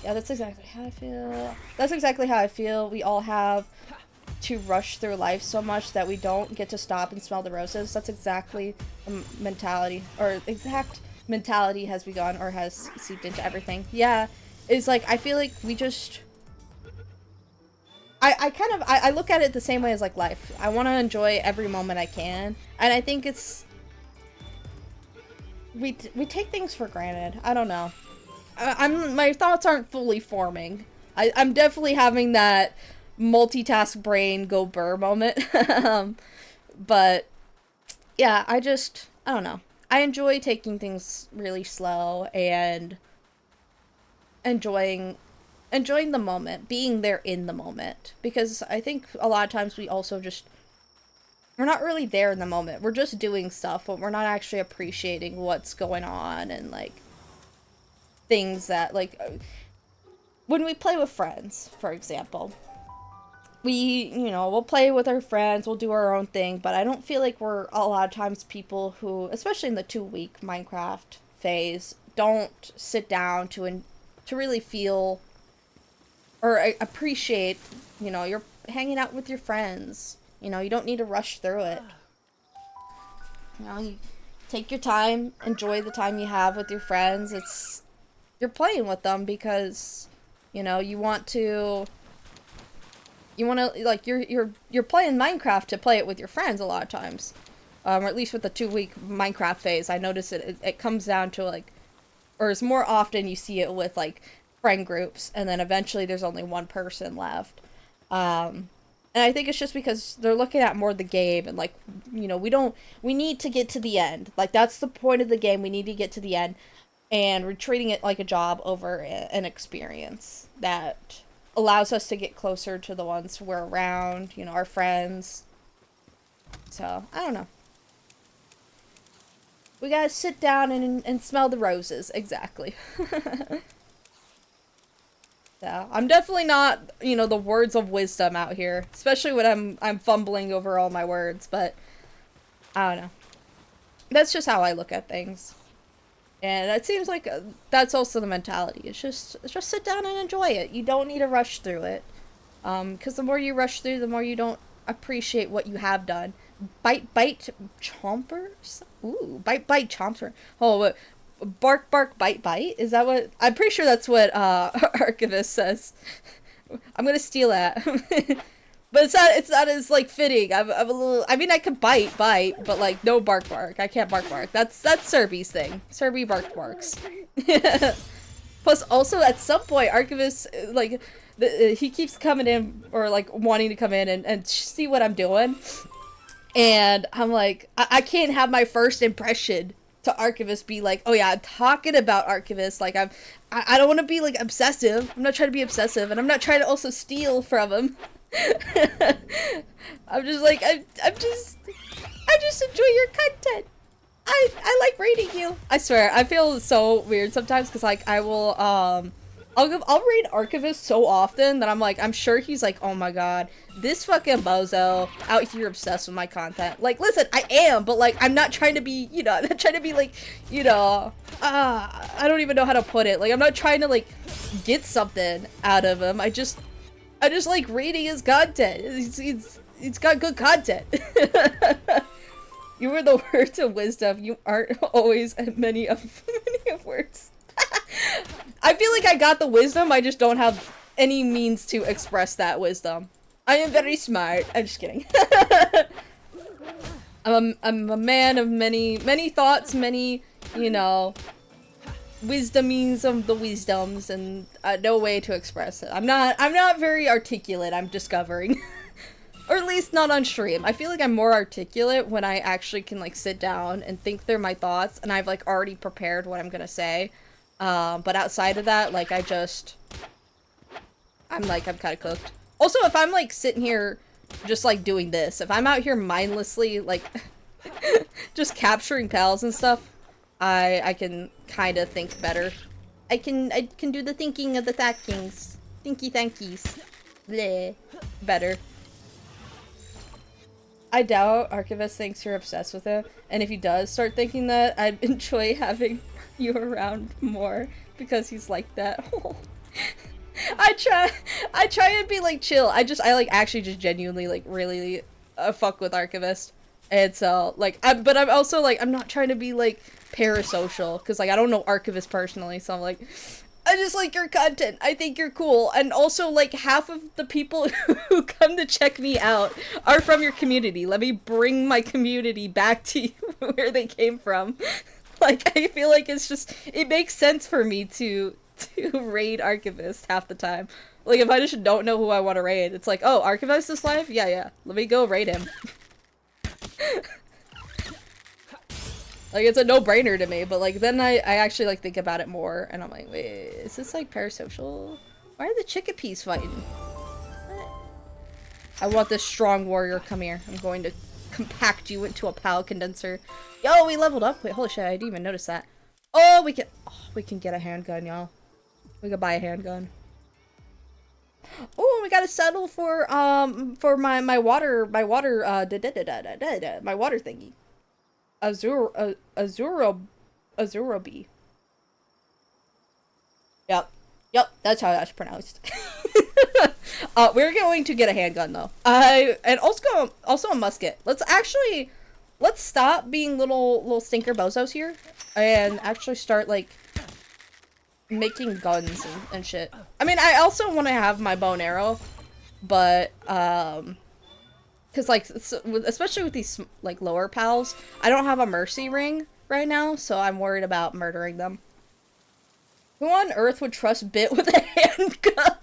Yeah, that's exactly how I feel. That's exactly how I feel. We all have to rush through life so much that we don't get to stop and smell the roses. That's exactly the mentality, or exact mentality has begun or has seeped into everything. Yeah, it's like, I feel like we just... I look at it the same way as like life. I want to enjoy every moment I can, and I think it's... We take things for granted. I don't know. My thoughts aren't fully forming. I'm definitely having that multitask brain go burr moment. But yeah, I don't know. I enjoy taking things really slow and enjoying the moment, being there in the moment, because I think a lot of times we're not really there in the moment. We're just doing stuff, but we're not actually appreciating what's going on, and like things that, like, when we play with friends, for example, we'll play with our friends, we'll do our own thing, but I don't feel like we're a lot of times people who, especially in the 2-week Minecraft phase, don't sit down to really feel or appreciate, you're hanging out with your friends. You don't need to rush through it. You take your time, enjoy the time you have with your friends. You're playing with them because, you want to, like, you're playing Minecraft to play it with your friends a lot of times. Or at least with the 2-week Minecraft phase, I notice it comes down to, like, or it's more often you see it with, like, friend groups, and then eventually there's only one person left. And I think it's just because they're looking at more the game, and, like, we need to get to the end. Like, that's the point of the game, we need to get to the end. And we're treating it like a job over an experience that allows us to get closer to the ones we're around, our friends. So, I don't know. We gotta sit down and smell the roses, exactly. So, I'm definitely not, the words of wisdom out here, especially when I'm fumbling over all my words, but I don't know. That's just how I look at things. And it seems like that's also the mentality. It's just sit down and enjoy it. You don't need to rush through it. Because the more you rush through, the more you don't appreciate what you have done. Bite chompers? Ooh, bite chomper. Oh, what? Bark bite? Is that what? I'm pretty sure that's what Archivist says. I'm gonna steal that. But it's not as like fitting. I'm a little. I mean, I could bite, but like no bark. I can't bark. That's Serby's thing. Serby barks. Plus, also at some point, Archivist like he keeps coming in or like wanting to come in and see what I'm doing, and I'm like, I can't have my first impression to Archivist be like, oh yeah, I'm talking about Archivist. Like I don't want to be like obsessive. I'm not trying to be obsessive, and I'm not trying to also steal from him. I'm just like I just enjoy your content. I like rating you. I swear, I feel so weird sometimes because like I will I'll raid Archivist so often that I'm like, I'm sure he's like, oh my god, this fucking bozo out here obsessed with my content. Like, listen, I am, but like, I'm not trying to be, you know, I'm not trying to be like, you know, I don't even know how to put it. Like, I'm not trying to like get something out of him. I just like reading his content. It's got good content. You were the words of wisdom. You aren't always many of words. I feel like I got the wisdom, I just don't have any means to express that wisdom. I am very smart. I'm just kidding. I'm a man of many thoughts, many, you know, wisdomings of the wisdoms, and no way to express it. I'm not very articulate, I'm discovering. Or at least not on stream. I feel like I'm more articulate when I actually can like sit down and think through my thoughts and I've like already prepared what I'm gonna say. But outside of that, like I'm kind of cooked. Also, if I'm like sitting here just like doing this, if I'm out here mindlessly like just capturing pals and stuff, I can kind of think better. I can do the thinking of the thankings. Thinky thankies. Bleh. Better. I doubt Archivist thinks you're obsessed with him, and if he does start thinking that, I'd enjoy having you around more, because he's like that. I try and be like chill. I like actually just genuinely like really fuck with Archivist. And so like but I'm also like I'm not trying to be like parasocial, because like I don't know Archivist personally, so I'm like I just like your content. I think you're cool. And also, like, half of the people who come to check me out are from your community. Let me bring my community back to you where they came from. Like, I feel like it's just, it makes sense for me to raid Archivist half the time. Like, if I just don't know who I want to raid, it's like, oh, Archivist is live? Yeah. Let me go raid him. Like, it's a no-brainer to me, but, like, then I actually, like, think about it more, and I'm like, wait, is this, like, parasocial? Why are the chickapees fighting? What? I want this strong warrior. Come here. I'm going to compact you into a pal condenser. Yo, we leveled up. Wait, holy shit, I didn't even notice that. Oh, we can get a handgun, y'all. We could buy a handgun. Oh, we gotta settle for my water thingy. Azurobi. Yep, that's how that's pronounced. We're going to get a handgun though. And also a musket. Let's stop being little stinker bozos here and actually start like making guns and shit. I mean, I also want to have my bow and arrow, but because, like, especially with these, like, lower pals, I don't have a mercy ring right now, so I'm worried about murdering them. Who on earth would trust Bit with a handgun?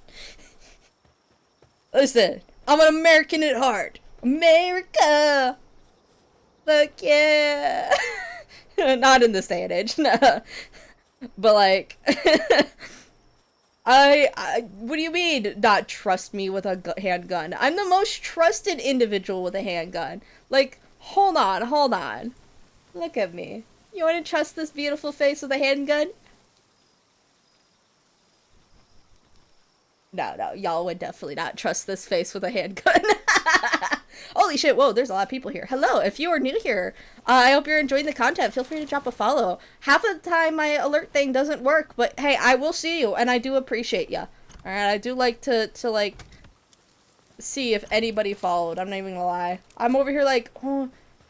Listen, I'm an American at heart. America! Fuck yeah! Not in this day and age, no. But, like... what do you mean, not trust me with a handgun? I'm the most trusted individual with a handgun. Like, hold on. Look at me. You want to trust this beautiful face with a handgun? No, y'all would definitely not trust this face with a handgun. Holy shit, whoa, there's a lot of people here. Hello, if you are new here, I hope you're enjoying the content. Feel free to drop a follow. Half of the time my alert thing doesn't work, but hey, I will see you, and I do appreciate ya. Alright, I do like to like, see if anybody followed. I'm not even gonna lie. I'm over here like, oh,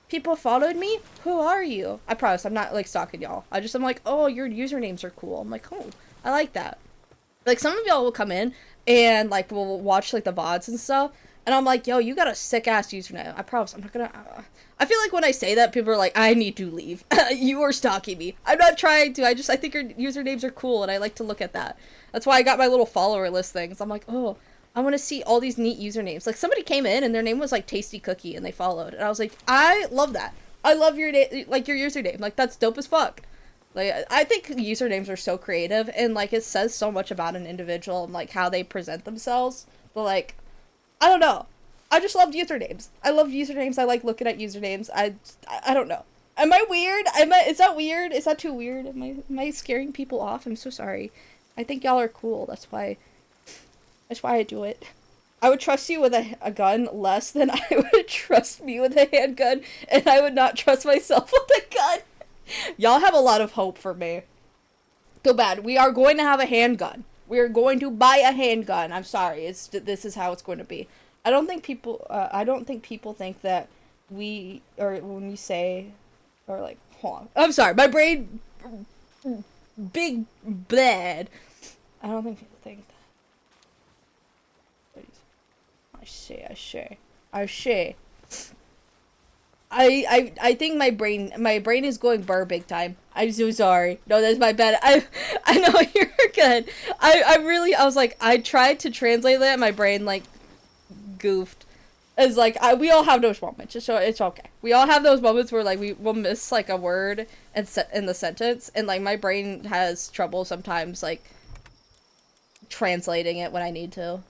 people followed me? Who are you? I promise I'm not like stalking y'all. I'm like, oh, your usernames are cool. I'm like, oh, I like that. Like, some of y'all will come in and like will watch like the VODs and stuff, and I'm like, yo, you got a sick ass username. I promise I'm not gonna I feel like when I say that, people are like, I need to leave. You are stalking me. I'm not trying to. I think your usernames are cool, and I like to look at that. That's why I got my little follower list things. I'm like, oh, I want to see all these neat usernames. Like, somebody came in, and their name was, like, Tasty Cookie, and they followed. And I was like, I love that. I love your, like, your username. Like, that's dope as fuck. Like, I think usernames are so creative, and, like, it says so much about an individual and, like, how they present themselves. But, like, I don't know. I just loved usernames. I love usernames. I like looking at usernames. I don't know. Am I weird? Is that weird? Is that too weird? Am I scaring people off? I'm so sorry. I think y'all are cool. That's why I do it. I would trust you with a gun less than I would trust me with a handgun, and I would not trust myself with a gun. Y'all have a lot of hope for me. Too bad. We are going to have a handgun. We are going to buy a handgun. I'm sorry. This is how it's going to be. I don't think people think that we, or when we say, or like, hold on. I'm sorry, my brain, big bad. I don't think people think that. I say. I think my brain is going burr big time. I'm so sorry. No, that's my bad. I know you're good. I was like, I tried to translate that, my brain, like, goofed. It's like, we all have those moments, so it's okay. We all have those moments where, like, we will miss, like, a word in the sentence, and, like, my brain has trouble sometimes, like, translating it when I need to.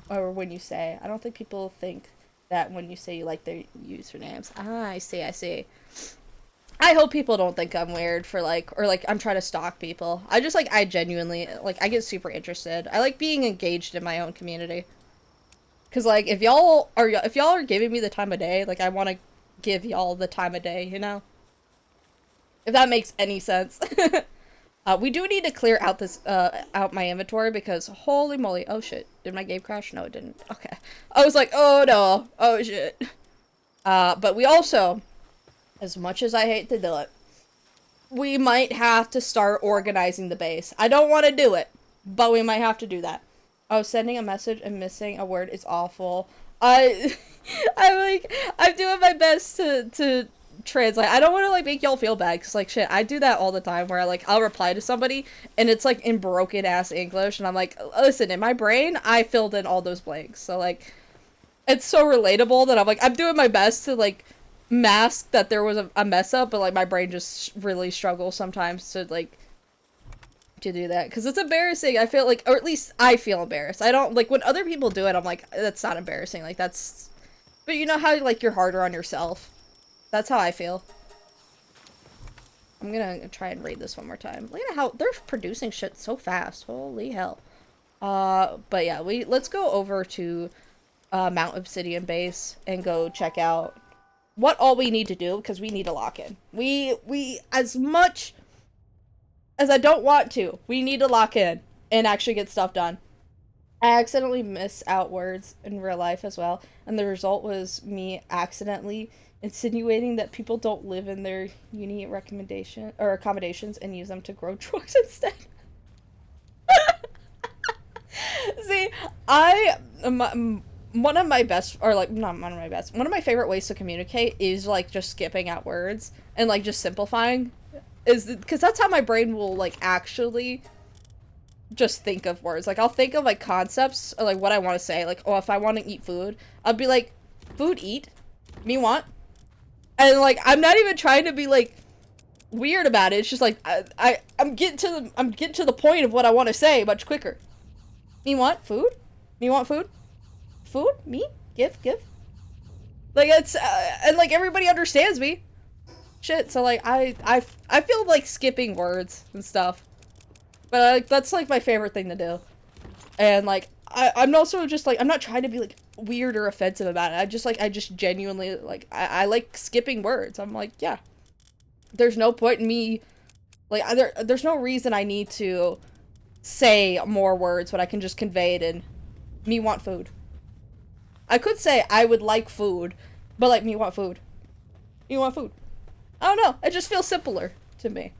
Or when you say. I don't think people think that when you say you like their usernames. Ah, I see. I hope people don't think I'm weird for, like, or, like, I'm trying to stalk people. I genuinely, like, I get super interested. I like being engaged in my own community. Because, like, if y'all are giving me the time of day, like, I want to give y'all the time of day, you know? If that makes any sense. We do need to clear out out my inventory because, holy moly, oh shit. Did my game crash? No, it didn't. Okay. I was like, oh no, oh shit. But we also, as much as I hate to do it, we might have to start organizing the base. I don't want to do it, but we might have to do that. Oh, sending a message and missing a word is awful. I'm doing my best to translate. I don't want to, like, make y'all feel bad, because, like, shit, I do that all the time, where, I'll reply to somebody, and it's, like, in broken-ass English, and I'm like, listen, in my brain, I filled in all those blanks, so, like, it's so relatable that I'm, like, I'm doing my best to, like, mask that there was a mess up, but, like, my brain just really struggles sometimes to, like, to do that, because it's embarrassing. I feel like, or at least I feel embarrassed. I don't, like, when other people do it, I'm like, that's not embarrassing, like, that's, but you know how, like, you're harder on yourself? That's how I feel. I'm gonna try and read this one more time. Look at how they're producing shit so fast. Holy hell. But yeah, let's go over to Mount Obsidian base and go check out what all we need to do, because we need to lock in. We as much as I don't want to, we need to lock in and actually get stuff done. I accidentally miss out words in real life as well, and the result was me accidentally insinuating that people don't live in their uni recommendation or accommodations and use them to grow drugs instead. See, one of my best, or like, not one of my best, one of my favorite ways to communicate is, like, just skipping out words and, like, just simplifying, is because that's how my brain will, like, actually just think of words. Like, I'll think of, like, concepts, or, like, what I want to say. Like, oh, if I want to eat food, I'll be like, food, eat, me want. And, like, I'm not even trying to be, like, weird about it. It's just, like, I'm getting to the point of what I want to say much quicker. Me want food? Me want food? Food? Me? Give? Like, it's, and, like, everybody understands me. Shit, so, like, I feel like skipping words and stuff. But, like, that's, like, my favorite thing to do. And, like, I'm also just, like, I'm not trying to be, like, weird or offensive about it. I just genuinely, like, I like skipping words. I'm like, yeah. There's no point in me, like, there's no reason I need to say more words, but I can just convey it in me want food. I could say I would like food, but like me want food. You want food. I don't know. It just feels simpler to me.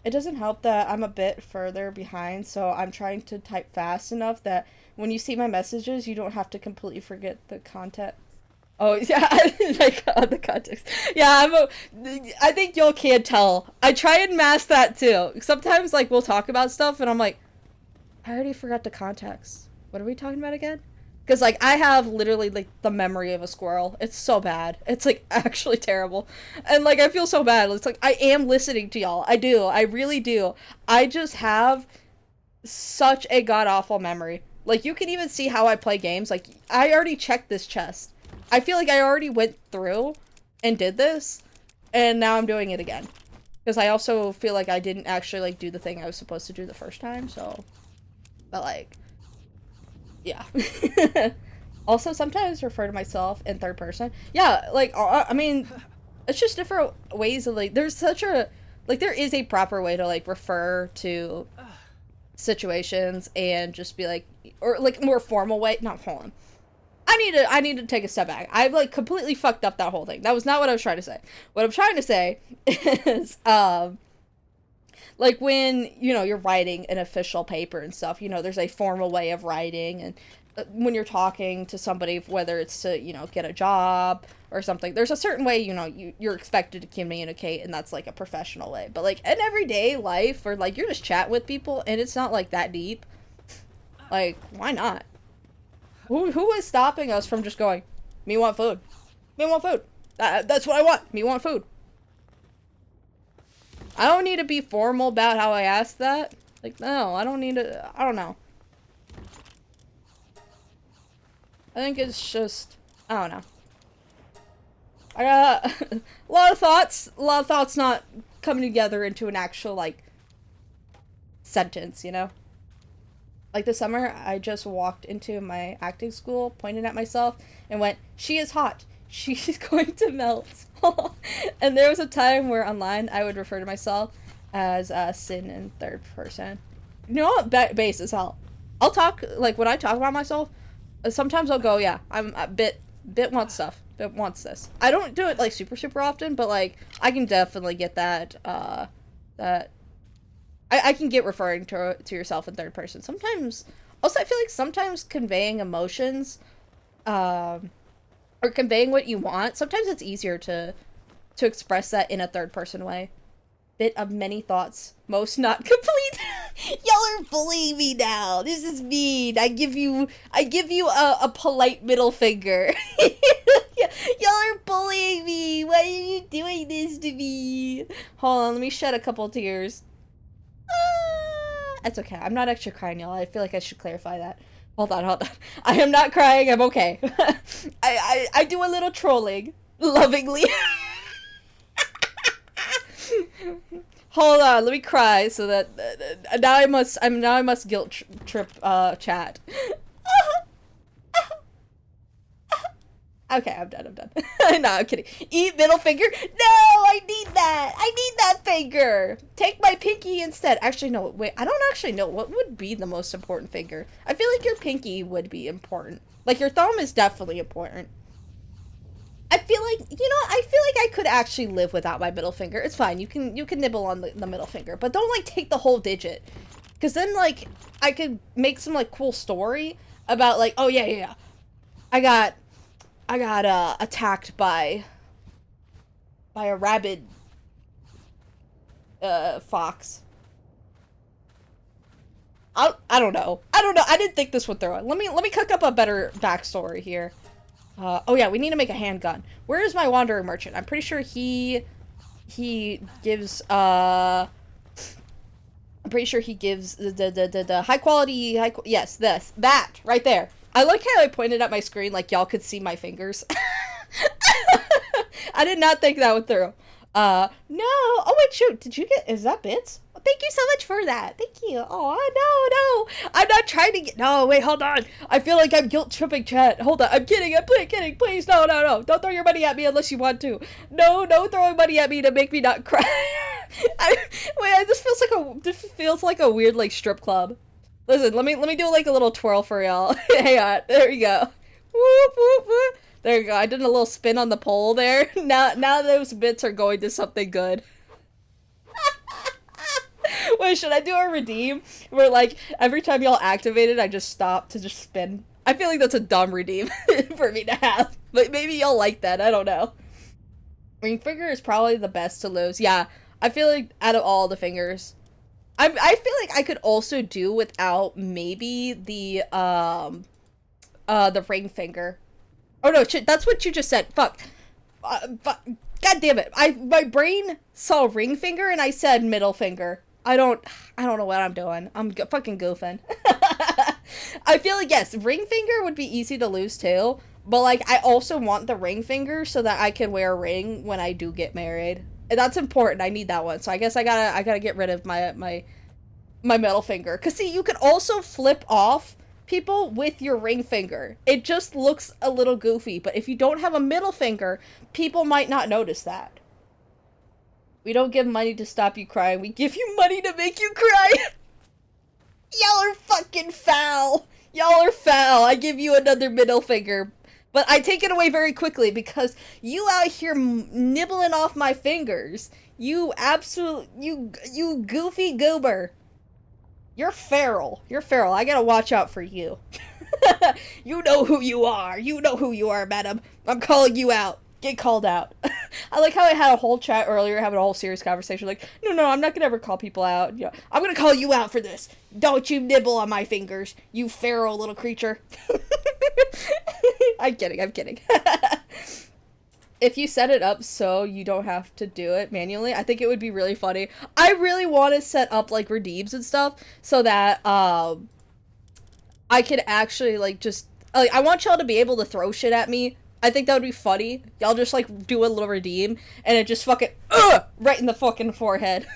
It doesn't help that I'm a bit further behind, so I'm trying to type fast enough that when you see my messages, you don't have to completely forget the content. Oh, yeah, like, the context. Yeah, I think y'all can't tell. I try and mask that, too. Sometimes, like, we'll talk about stuff, and I'm like, I already forgot the context. What are we talking about again? Because, like, I have literally, like, the memory of a squirrel. It's so bad. It's, like, actually terrible. And, like, I feel so bad. It's like, I am listening to y'all. I do. I really do. I just have such a god-awful memory. Like, you can even see how I play games. Like, I already checked this chest. I feel like I already went through and did this, and now I'm doing it again. Because I also feel like I didn't actually, like, do the thing I was supposed to do the first time, so... But, like... Yeah. Also, sometimes refer to myself in third person. Yeah, like, I mean, it's just different ways of, like... There's such a... Like, there is a proper way to, like, refer to situations and just be, like... Or, like, more formal way. Not, hold on. I need to take a step back. I've, like, completely fucked up that whole thing. That was not what I was trying to say. What I'm trying to say is, like, when, you know, you're writing an official paper and stuff, you know, there's a formal way of writing, and when you're talking to somebody, whether it's to, you know, get a job or something, there's a certain way, you know, you're expected to communicate, and that's, like, a professional way. But, like, in everyday life, or, like, you're just chatting with people, and it's not, like, that deep. Like, why not? Who is stopping us from just going, me want food. Me want food. That's what I want. Me want food. I don't need to be formal about how I ask that. Like, no, I don't need to, I don't know. I think it's just, I don't know. I got a lot of thoughts not coming together into an actual, like, sentence, you know? Like, this summer, I just walked into my acting school, pointed at myself, and went, she is hot. She's going to melt. And there was a time where online I would refer to myself as Sin in third person. You know what? Base is hell. I'll talk, like, when I talk about myself, sometimes I'll go, yeah, I'm a bit wants stuff. Bit wants this. I don't do it, like, super often, but, like, I can definitely get that, I can get referring to yourself in third person. Sometimes, also I feel like sometimes conveying emotions, or conveying what you want, sometimes it's easier to express that in a third person way. Bit of many thoughts, most not complete. Y'all are bullying me now. This is mean. I give you a polite middle finger. Y'all are bullying me. Why are you doing this to me? Hold on, let me shed a couple tears. It's okay. I'm not actually crying, y'all. I feel like I should clarify that. Hold on. I am not crying. I'm okay. I do a little trolling. Lovingly. Hold on. Let me cry so that now I must guilt trip chat. Okay, I'm done. No, I'm kidding. Eat middle finger? No, I need that finger. Take my pinky instead. Actually, no, wait, I don't actually know what would be the most important finger. I feel like your pinky would be important. Like, your thumb is definitely important. I feel like, you know, I could actually live without my middle finger. It's fine. You can nibble on the middle finger, but don't, like, take the whole digit. Because then, like, I could make some, like, cool story about, like, oh, yeah. I got attacked by a rabid fox. I don't know. I didn't think this would throw it. Let me cook up a better backstory here. Oh yeah, we need to make a handgun. Where is my wandering merchant? I'm pretty sure he gives I'm pretty sure he gives the high quality yes, that right there. I like how I pointed at my screen like y'all could see my fingers. I did not think that would through. No. Oh wait, shoot. Did you get? Is that bits? Thank you so much for that. Thank you. Oh no. I'm not trying to get. No, wait, hold on. I feel like I'm guilt tripping chat. Hold on. I'm kidding. Kidding. Please, no. Don't throw your money at me unless you want to. No throwing money at me to make me not cry. Wait, this feels like a weird like strip club. Listen, let me do like a little twirl for y'all. Hang on, there you go. Whoop, whoop, whoop. There you go. I did a little spin on the pole there. Now those bits are going to something good. Wait, should I do a redeem where like every time y'all activate it, I just stop to just spin? I feel like that's a dumb redeem for me to have, but maybe y'all like that. I don't know. Ring finger is probably the best to lose. Yeah, I feel like out of all the fingers, I feel like I could also do without maybe the ring finger. Oh no, shit, that's what you just said. Fuck. Fuck. God damn it. My brain saw ring finger and I said middle finger. I don't know what I'm doing. I'm fucking goofing. I feel like, yes, ring finger would be easy to lose too, but like I also want the ring finger so that I can wear a ring when I do get married. And that's important. I need that one. So I guess I gotta get rid of my middle finger. Cause see, you could also flip off people with your ring finger. It just looks a little goofy, but if you don't have a middle finger, people might not notice that. We don't give money to stop you crying. We give you money to make you cry. Y'all are fucking foul. Y'all are foul. I give you another middle finger. But I take it away very quickly because you out here nibbling off my fingers. You you goofy goober. You're feral. You're feral. I gotta watch out for you. You know who you are. You know who you are, madam. I'm calling you out. Get called out. I like how I had a whole chat earlier, having a whole serious conversation. Like, no, I'm not gonna ever call people out. You know, I'm gonna call you out for this. Don't you nibble on my fingers, you feral little creature. I'm kidding. If you set it up so you don't have to do it manually, I think it would be really funny. I really want to set up like redeems and stuff so that I could actually like just like I want y'all to be able to throw shit at me. I think that would be funny. Y'all just like do a little redeem and it just fucking right in the fucking forehead.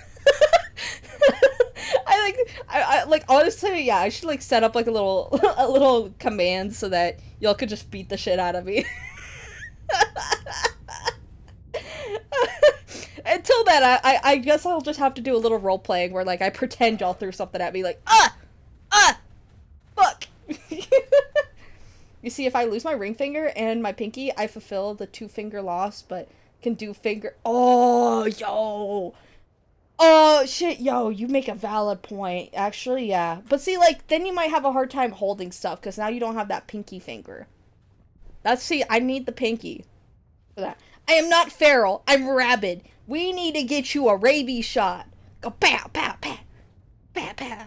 I like honestly, yeah, I should like set up like a little command so that y'all could just beat the shit out of me. Until then, I guess I'll just have to do a little role playing where like I pretend y'all threw something at me, like fuck. You see, if I lose my ring finger and my pinky, I fulfill the 2-finger loss, but can do finger. Oh, yo. Oh, shit, yo, you make a valid point. Actually, yeah. But see, like, then you might have a hard time holding stuff, because now you don't have that pinky finger. See, I need the pinky for that. I am not feral. I'm rabid. We need to get you a rabies shot. Go pow, pow, pow. Pow, pow.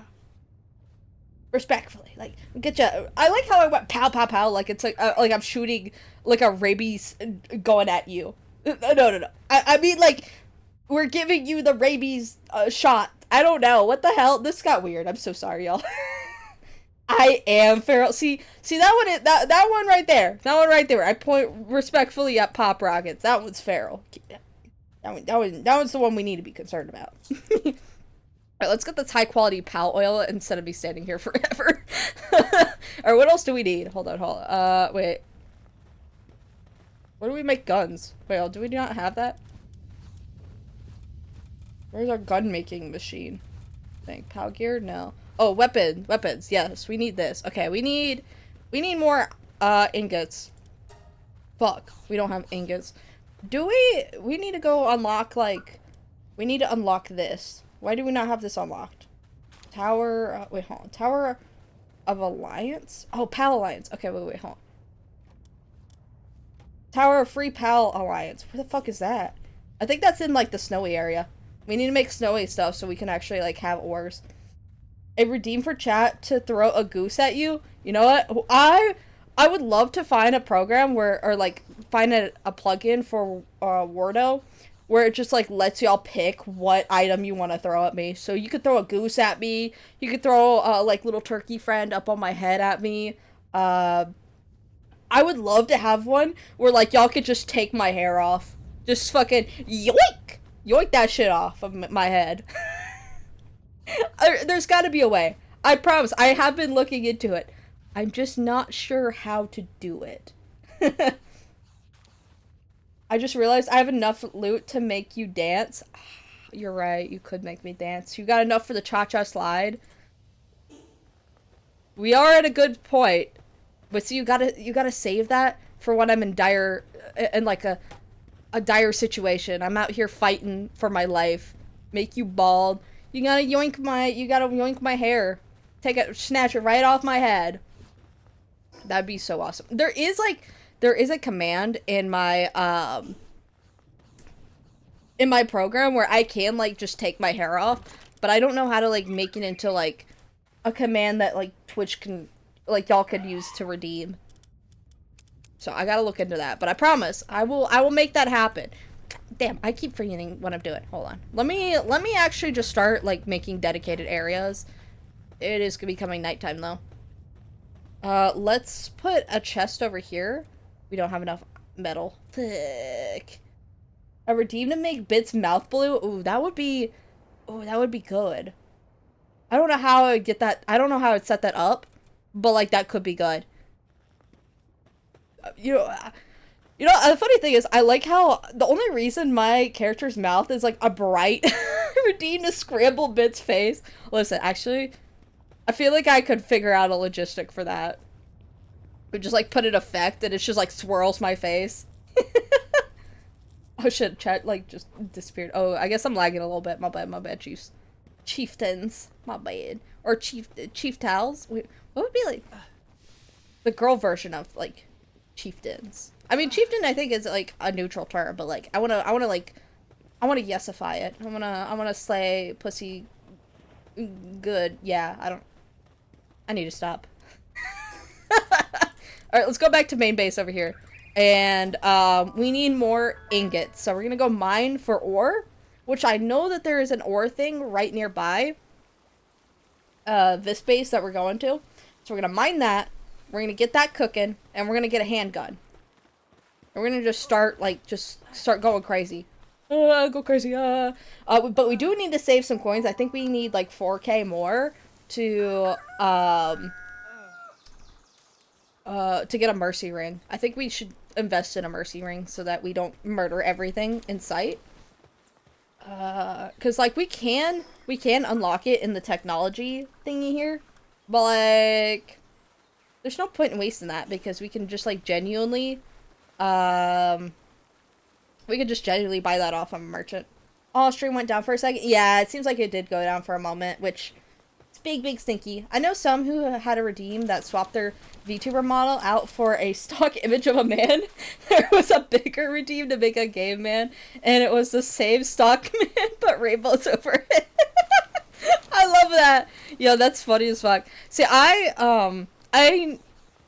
Respectfully, like, get you. I like how I went pow, pow, pow, like it's like I'm shooting like a rabies going at you. No. I mean, like, we're giving you the rabies shot. I don't know. What the hell? This got weird. I'm so sorry, y'all. I am feral. See that one, that one right there. That one right there. I point respectfully at Pop Rockets. That one's feral. That was the one we need to be concerned about. Alright, let's get this high quality pal oil instead of me standing here forever. Alright, what else do we need? Hold on. Wait. Where do we make guns? Wait, do we not have that? Where's our gun making machine? Pal gear? No. Oh, weapons. Yes, we need this. Okay, we need more ingots. Fuck, we don't have ingots. Do we need to go unlock, like, we need to unlock this. Why do we not have this unlocked? Tower, wait, hold on. Tower of Alliance? Oh, Pal Alliance. Okay, wait, hold on. Tower of Free Pal Alliance. Where the fuck is that? I think that's in, like, the snowy area. We need to make snowy stuff so we can actually, like, have ores. A redeem for chat to throw a goose at you? You know what? I would love to find a program where, or, like, find a plugin for Wordo where it just, like, lets y'all pick what item you want to throw at me. So you could throw a goose at me. You could throw, like, little turkey friend up on my head at me. I would love to have one where, like, y'all could just take my hair off. Just fucking yoink! Yoink that shit off of my head. There's gotta be a way. I promise. I have been looking into it. I'm just not sure how to do it. I just realized I have enough loot to make you dance. You're right. You could make me dance. You got enough for the cha-cha slide? We are at a good point. But so you gotta save that for when I'm in like a dire situation. I'm out here fighting for my life. Make you bald. You gotta yoink my hair. Take it, snatch it right off my head. That'd be so awesome. There is a command in my program where I can like just take my hair off, but I don't know how to like make it into like a command that like Twitch can, like, y'all could use to redeem. So I gotta look into that, but I promise I will make that happen. Damn, I keep forgetting what I'm doing. Hold on. Let me actually just start like making dedicated areas. It is becoming nighttime though. Let's put a chest over here. We don't have enough metal. Thick. A redeem to make Bit's mouth blue? Ooh, that would be good. I don't know how I would get that. I don't know how I'd set that up, but like that could be good. You know, the funny thing is, I like how the only reason my character's mouth is like a bright redeem to scramble Bit's face. Listen, actually, I feel like I could figure out a logistic for that. We just like put an effect and it's just like swirls my face. Oh shit, chat like just disappeared. Oh, I guess I'm lagging a little bit. My bad, chiefs. Chieftains. My bad. Or chief towels. Wait, what would be like the girl version of like chieftains? I mean, chieftain I think is like a neutral term, but like I wanna yesify it. I wanna slay pussy good. Yeah, I need to stop. Alright, let's go back to main base over here. And we need more ingots. So we're gonna go mine for ore, which I know that there is an ore thing right nearby this base that we're going to. So we're gonna mine that, we're gonna get that cooking, and we're gonna get a handgun. And we're gonna just start going crazy. Go crazy, but we do need to save some coins. I think we need like 4K more to get a mercy ring. I think we should invest in a mercy ring so that we don't murder everything in sight. Cause like we can unlock it in the technology thingy here, but like there's no point in wasting that because we can just like genuinely buy that off of a merchant. Oh, stream went down for a second. Yeah, it seems like it did go down for a moment, which it's big stinky. I know some who had a redeem that swapped their VTuber model out for a stock image of a man. There was a bigger redeem to make a game man, and it was the same stock man, but rainbows over it. I love that. Yo, that's funny as fuck. See, I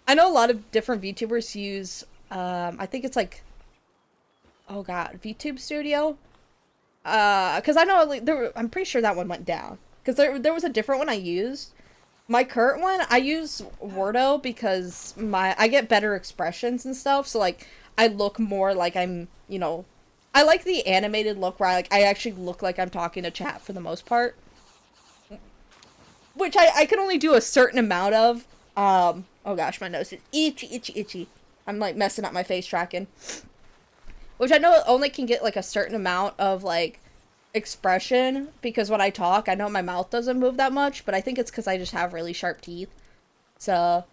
know a lot of different VTubers use, I think it's like, oh god, VTube Studio? Cause I know, like, I'm pretty sure that one went down. Cause there was a different one I used. My current one, I use Wordo because I get better expressions and stuff, so, like, I look more like I'm, you know, I like the animated look where I actually look like I'm talking to chat for the most part. Which I can only do a certain amount of. Oh gosh, my nose is itchy. I'm, like, messing up my face tracking. Which I know it only can get, like, a certain amount of, like, expression, because when I talk, I know my mouth doesn't move that much, but I think it's because I just have really sharp teeth. So,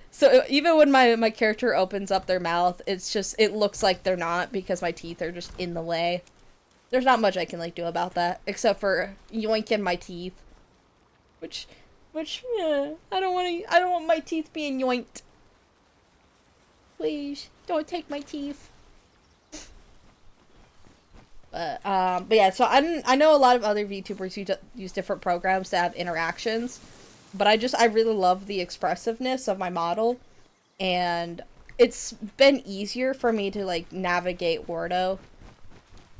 so even when my character opens up their mouth, it looks like they're not, because my teeth are just in the way. There's not much I can, like, do about that, except for yoinking my teeth. Which, yeah, I don't want my teeth being yoinked. Please, don't take my teeth. But yeah, so I know a lot of other VTubers use different programs to have interactions, but I really love the expressiveness of my model, and it's been easier for me to, like, navigate Wordo,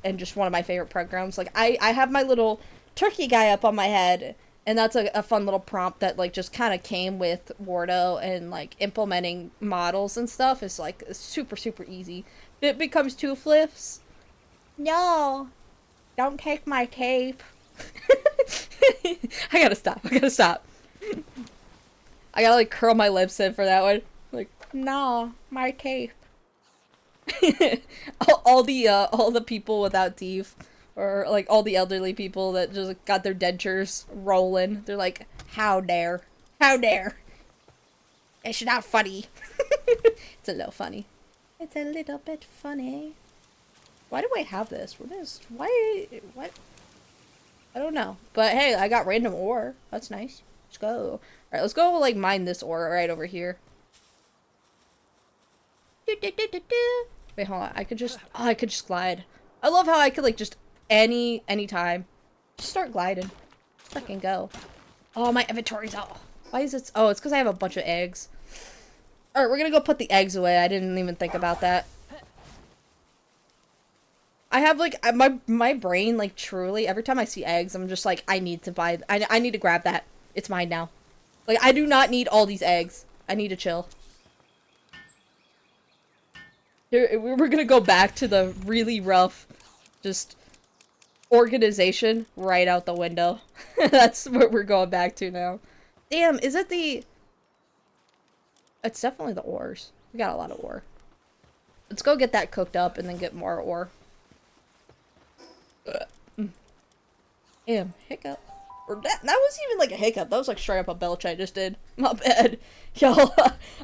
and just one of my favorite programs. Like, I have my little turkey guy up on my head, and that's a fun little prompt that, like, just kind of came with Wordo, and, like, implementing models and stuff is, like, super easy. It becomes two flips. No, don't take my tape. I gotta stop. I gotta, like, curl my lips in for that one. Like, no, my tape. all the people without teeth Or like all the elderly people that just got their dentures rolling. They're like, how dare? How dare? It's not funny. It's a little funny. It's a little bit funny. Why do I have this? Why? What? I don't know. But hey, I got random ore. That's nice. Let's go. Alright, let's go like mine this ore right over here. Wait, hold on. I could just glide. I love how I could like just anytime just start gliding. Just fucking go. Oh, my inventory's all. Why is it? Oh, it's because I have a bunch of eggs. Alright, we're gonna go put the eggs away. I didn't even think about that. I have like my brain like truly every time I see eggs, I'm just like I need to buy. I need to grab that. It's mine now. Like I do not need all these eggs. I need to chill. Here, we're gonna go back to the really rough, just organization right out the window. That's what we're going back to now. Damn, is it the... It's definitely the ores. We got a lot of ore. Let's go get that cooked up and then get more ore. Damn, hiccup. Or that wasn't even like a hiccup. That was like straight up a belch I just did. My bad. Yo,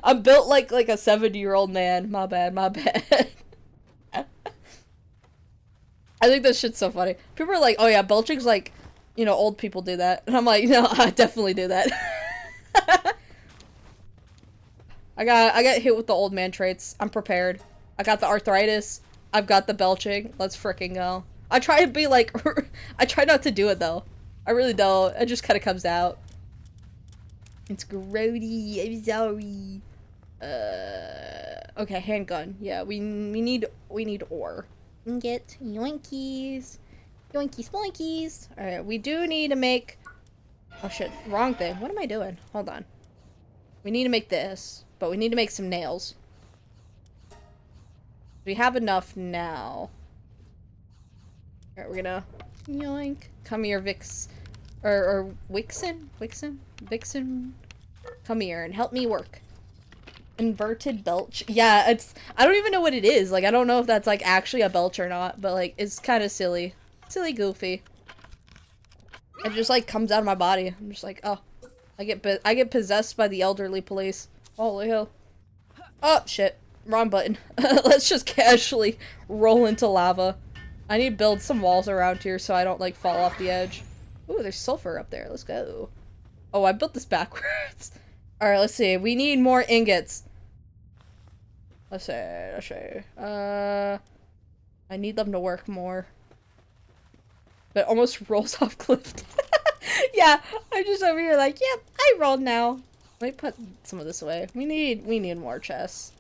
I'm built like a 70-year-old man. My bad, my bad. I think that shit's so funny. People are like, oh yeah, belching's like, you know, old people do that. And I'm like, no, I definitely do that. I got hit with the old man traits. I'm prepared. I got the arthritis. I've got the belching. Let's fricking go. I try to be like, I try not to do it though. I really don't. It just kind of comes out. It's grody. I'm sorry. Okay, handgun. Yeah, we need ore. Get yoinkies. Yoinkies splinkies. Alright, we do need to make... Oh shit, wrong thing. What am I doing? Hold on. We need to make this, but we need to make some nails. We have enough now. Alright, we're gonna... Yoink. Come here, Vix. Or Wixen? Wixen? Vixen? Come here and help me work. Inverted belch. Yeah, it's... I don't even know what it is. Like, I don't know if that's, like, actually a belch or not. But, like, it's kind of silly. Silly goofy. It just, like, comes out of my body. I'm just like, oh. I get possessed by the elderly police. Holy hell. Oh, shit. Wrong button. Let's just casually roll into lava. I need to build some walls around here so I don't, like, fall off the edge. Ooh, there's sulfur up there. Let's go. Oh, I built this backwards. Alright, let's see. We need more ingots. Let's see. I need them to work more. But it almost rolls off cliff. Yeah, I'm just over here like, yep, I rolled now. Let me put some of this away. We need more chests.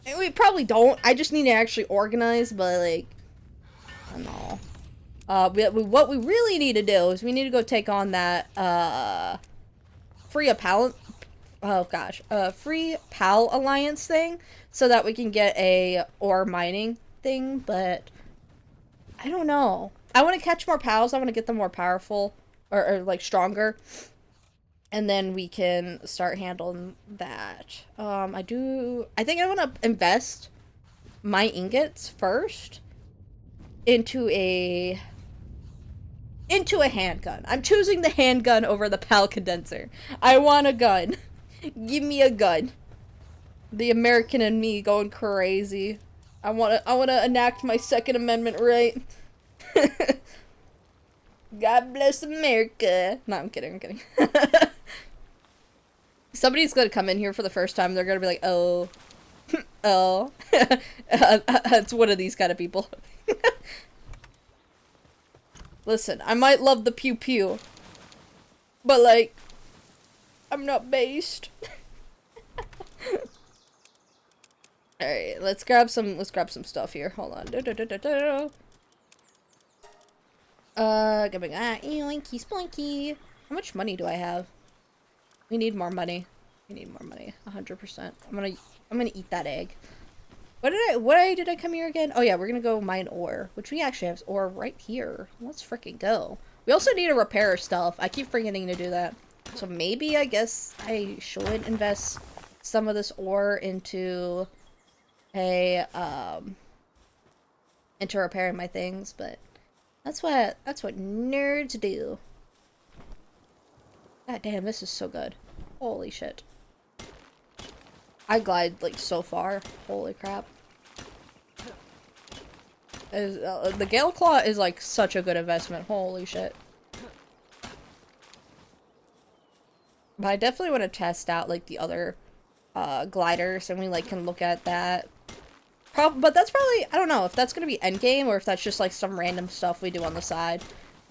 And we probably don't. I just need to actually organize, but like, I don't know. What we really need to do is we need to go take on that, free Pal Alliance thing, so that we can get a ore mining thing, but I don't know. I want to catch more pals. I want to get them more powerful, or like stronger, and then we can start handling that. I think I want to invest my ingots first into a handgun. I'm choosing the handgun over the PAL condenser. I want a gun. Give me a gun. The American in me going crazy. I wanna enact my Second Amendment right. God bless America. No, I'm kidding. Somebody's gonna come in here for the first time. They're gonna be like, oh. Oh. It's one of these kind of people. Listen, I might love the pew pew, but like, I'm not based. Alright, let's grab some stuff here. Hold on. Giving yoinky splinky. How much money do I have? We need more money. 100%. I'm gonna eat that egg. Why did I come here again? Oh yeah, we're gonna go mine ore, which we actually have ore right here. Let's freaking go. We also need to repair stuff. I keep forgetting to do that. So maybe, I guess, I should invest some of this ore into into repairing my things, but that's what nerds do. God damn, this is so good. Holy shit. I glide like so far. Holy crap. The Gale Claw is like such a good investment. Holy shit. But I definitely want to test out like the other gliders, and we like can look at that. But that's probably, I don't know if that's gonna be endgame or if that's just like some random stuff we do on the side.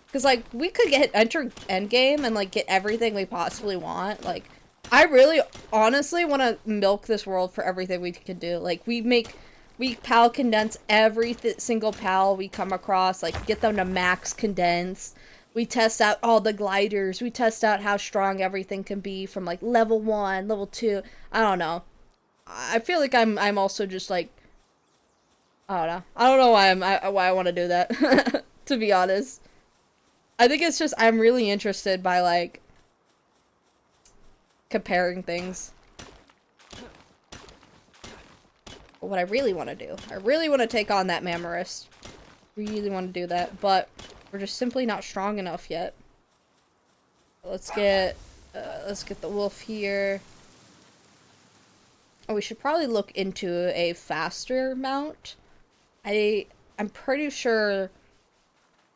Because like we could enter endgame and like get everything we possibly want. Like I really honestly want to milk this world for everything we can do. Like we PAL condense every single PAL we come across, like get them to max condense. We test out all the gliders. We test out how strong everything can be from like level 1, level 2. I don't know. I feel like I'm also just like, I don't know. I don't know why I want to do that. To be honest, I think it's just I'm really interested by like comparing things. But what I really want to do, I really want to take on that Mammarist. Really want to do that, but we're just simply not strong enough yet. Let's get the wolf here. Oh, we should probably look into a faster mount. I'm pretty sure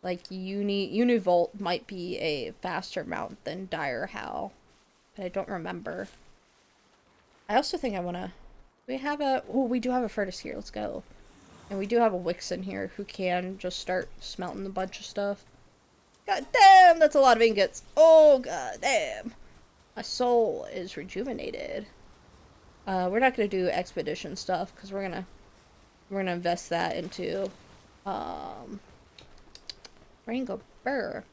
like Univolt might be a faster mount than Dire Howl, but I don't remember. I also think I wanna. We have a. Oh, we do have a Furtus here. Let's go. And we do have a Wixen here who can just start smelting a bunch of stuff. God damn, that's a lot of ingots. Oh, god damn. My soul is rejuvenated. We're not gonna do expedition stuff because we're gonna invest that into Rango Burr.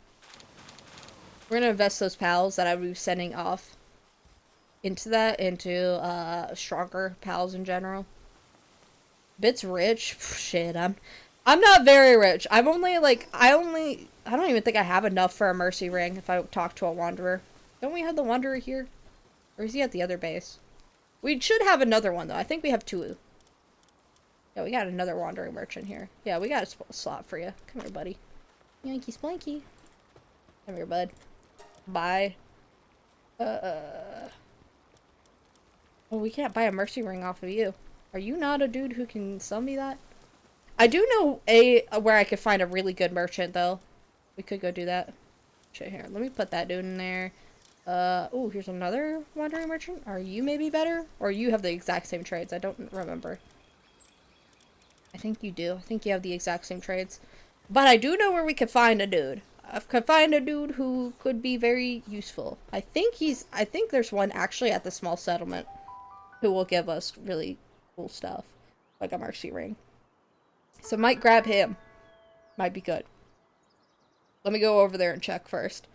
We're gonna invest those pals that I would be sending off into stronger pals in general. Bit's rich. Shit, I'm not very rich. I'm only like I don't even think I have enough for a mercy ring if I talk to a wanderer. Don't we have the wanderer here? Or is he at the other base? We should have another one though. I think we have 2. Yeah, we got another wandering merchant here. Yeah, we got a slot for you. Come here, buddy. Yankee splanky. Come here, bud. Bye. Oh, we can't buy a mercy ring off of you. Are you not a dude who can sell me that? I do know where I could find a really good merchant, though. We could go do that. Shit, here. Let me put that dude in there. Oh, here's another wandering merchant. Are you maybe better? Or you have the exact same trades? I don't remember. I think you do. I think you have the exact same trades. But I do know where we could find a dude. I could find a dude who could be very useful. I think there's one actually at the small settlement who will give us really cool stuff. Like a mercy ring. So might grab him. Might be good. Let me go over there and check first.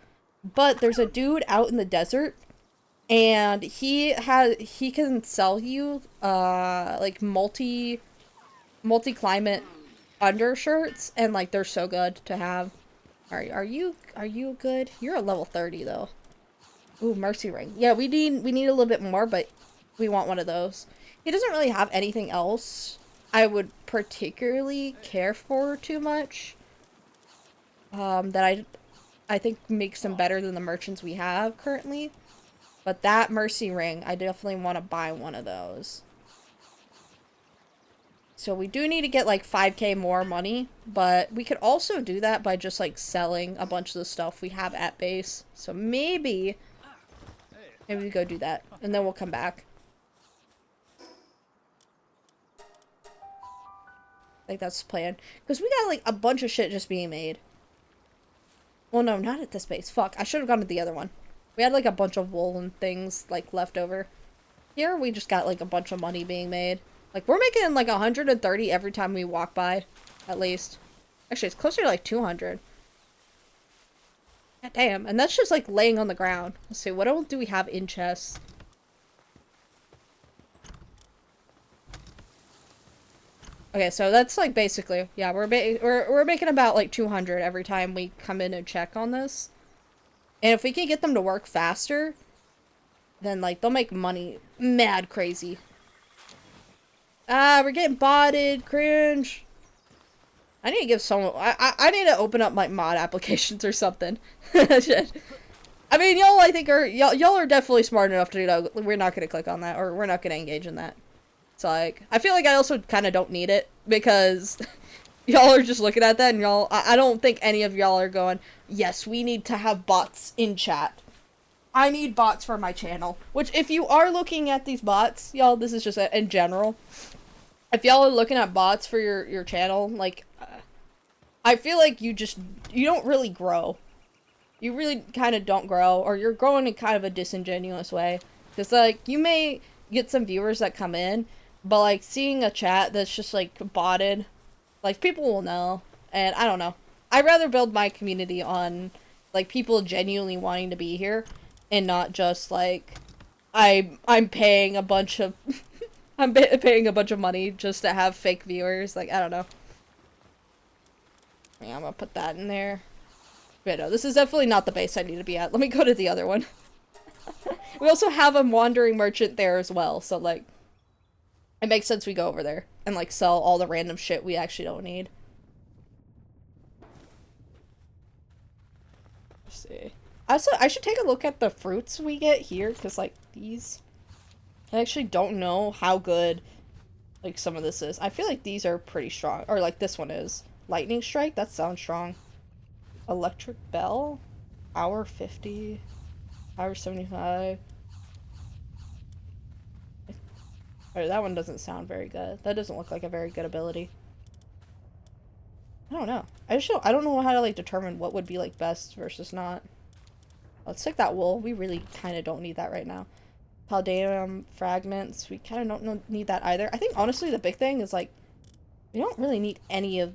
But there's a dude out in the desert. And he can sell you like multi-climate undershirts, and like they're so good to have. Are you good? You're at level 30 though. Ooh, mercy ring. Yeah, we need a little bit more, but we want one of those. He doesn't really have anything else I would particularly care for too much. That I think makes him better than the merchants we have currently. But that mercy ring, I definitely want to buy one of those. So we do need to get like 5k more money, but we could also do that by just like selling a bunch of the stuff we have at base. So maybe we go do that, and then we'll come back. Like that's the plan. Because we got like a bunch of shit just being made. Well, no, not at this base. Fuck, I should have gone to the other one. We had like a bunch of wool and things like left over. Here we just got like a bunch of money being made. Like we're making like 130 every time we walk by, at least. Actually, it's closer to like 200. God damn, and that's just like laying on the ground. Let's see, what else do we have in chests? Okay, so that's like basically, yeah, we're making about like 200 every time we come in and check on this. And if we can get them to work faster, then like they'll make money mad crazy. Ah, we're getting botted, cringe. I need to give someone. I need to open up my mod applications or something. Shit. I mean, y'all. I think y'all are definitely smart enough to know we're not gonna click on that or we're not gonna engage in that. It's like I feel like I also kind of don't need it because y'all are just looking at that and y'all. I don't think any of y'all are going. Yes, we need to have bots in chat. I need bots for my channel. Which, if you are looking at these bots, y'all, this is just in general. If y'all are looking at bots for your channel, like, I feel like you don't really grow. You really kind of don't grow, or you're growing in kind of a disingenuous way. Because, like, you may get some viewers that come in, but, like, seeing a chat that's just, like, botted, like, people will know. And I don't know. I'd rather build my community on, like, people genuinely wanting to be here, and not just, like, I'm paying a bunch of... I'm paying a bunch of money just to have fake viewers. Like, I don't know. Yeah, I'm gonna put that in there. But no, this is definitely not the base I need to be at. Let me go to the other one. We also have a wandering merchant there as well. So, like, it makes sense we go over there and, like, sell all the random shit we actually don't need. Let's see. Also, I should take a look at the fruits we get here. Because, like, these... I actually don't know how good, like, some of this is. I feel like these are pretty strong. Or, like, this one is. Lightning Strike? That sounds strong. Electric Bell? Hour 50. Hour 75. Or that one doesn't sound very good. That doesn't look like a very good ability. I don't know. I don't know how to, like, determine what would be, like, best versus not. Let's take that wool. We really kind of don't need that right now. Palladium fragments. We kind of don't need that either. I think, honestly, the big thing is, like, we don't really need any of...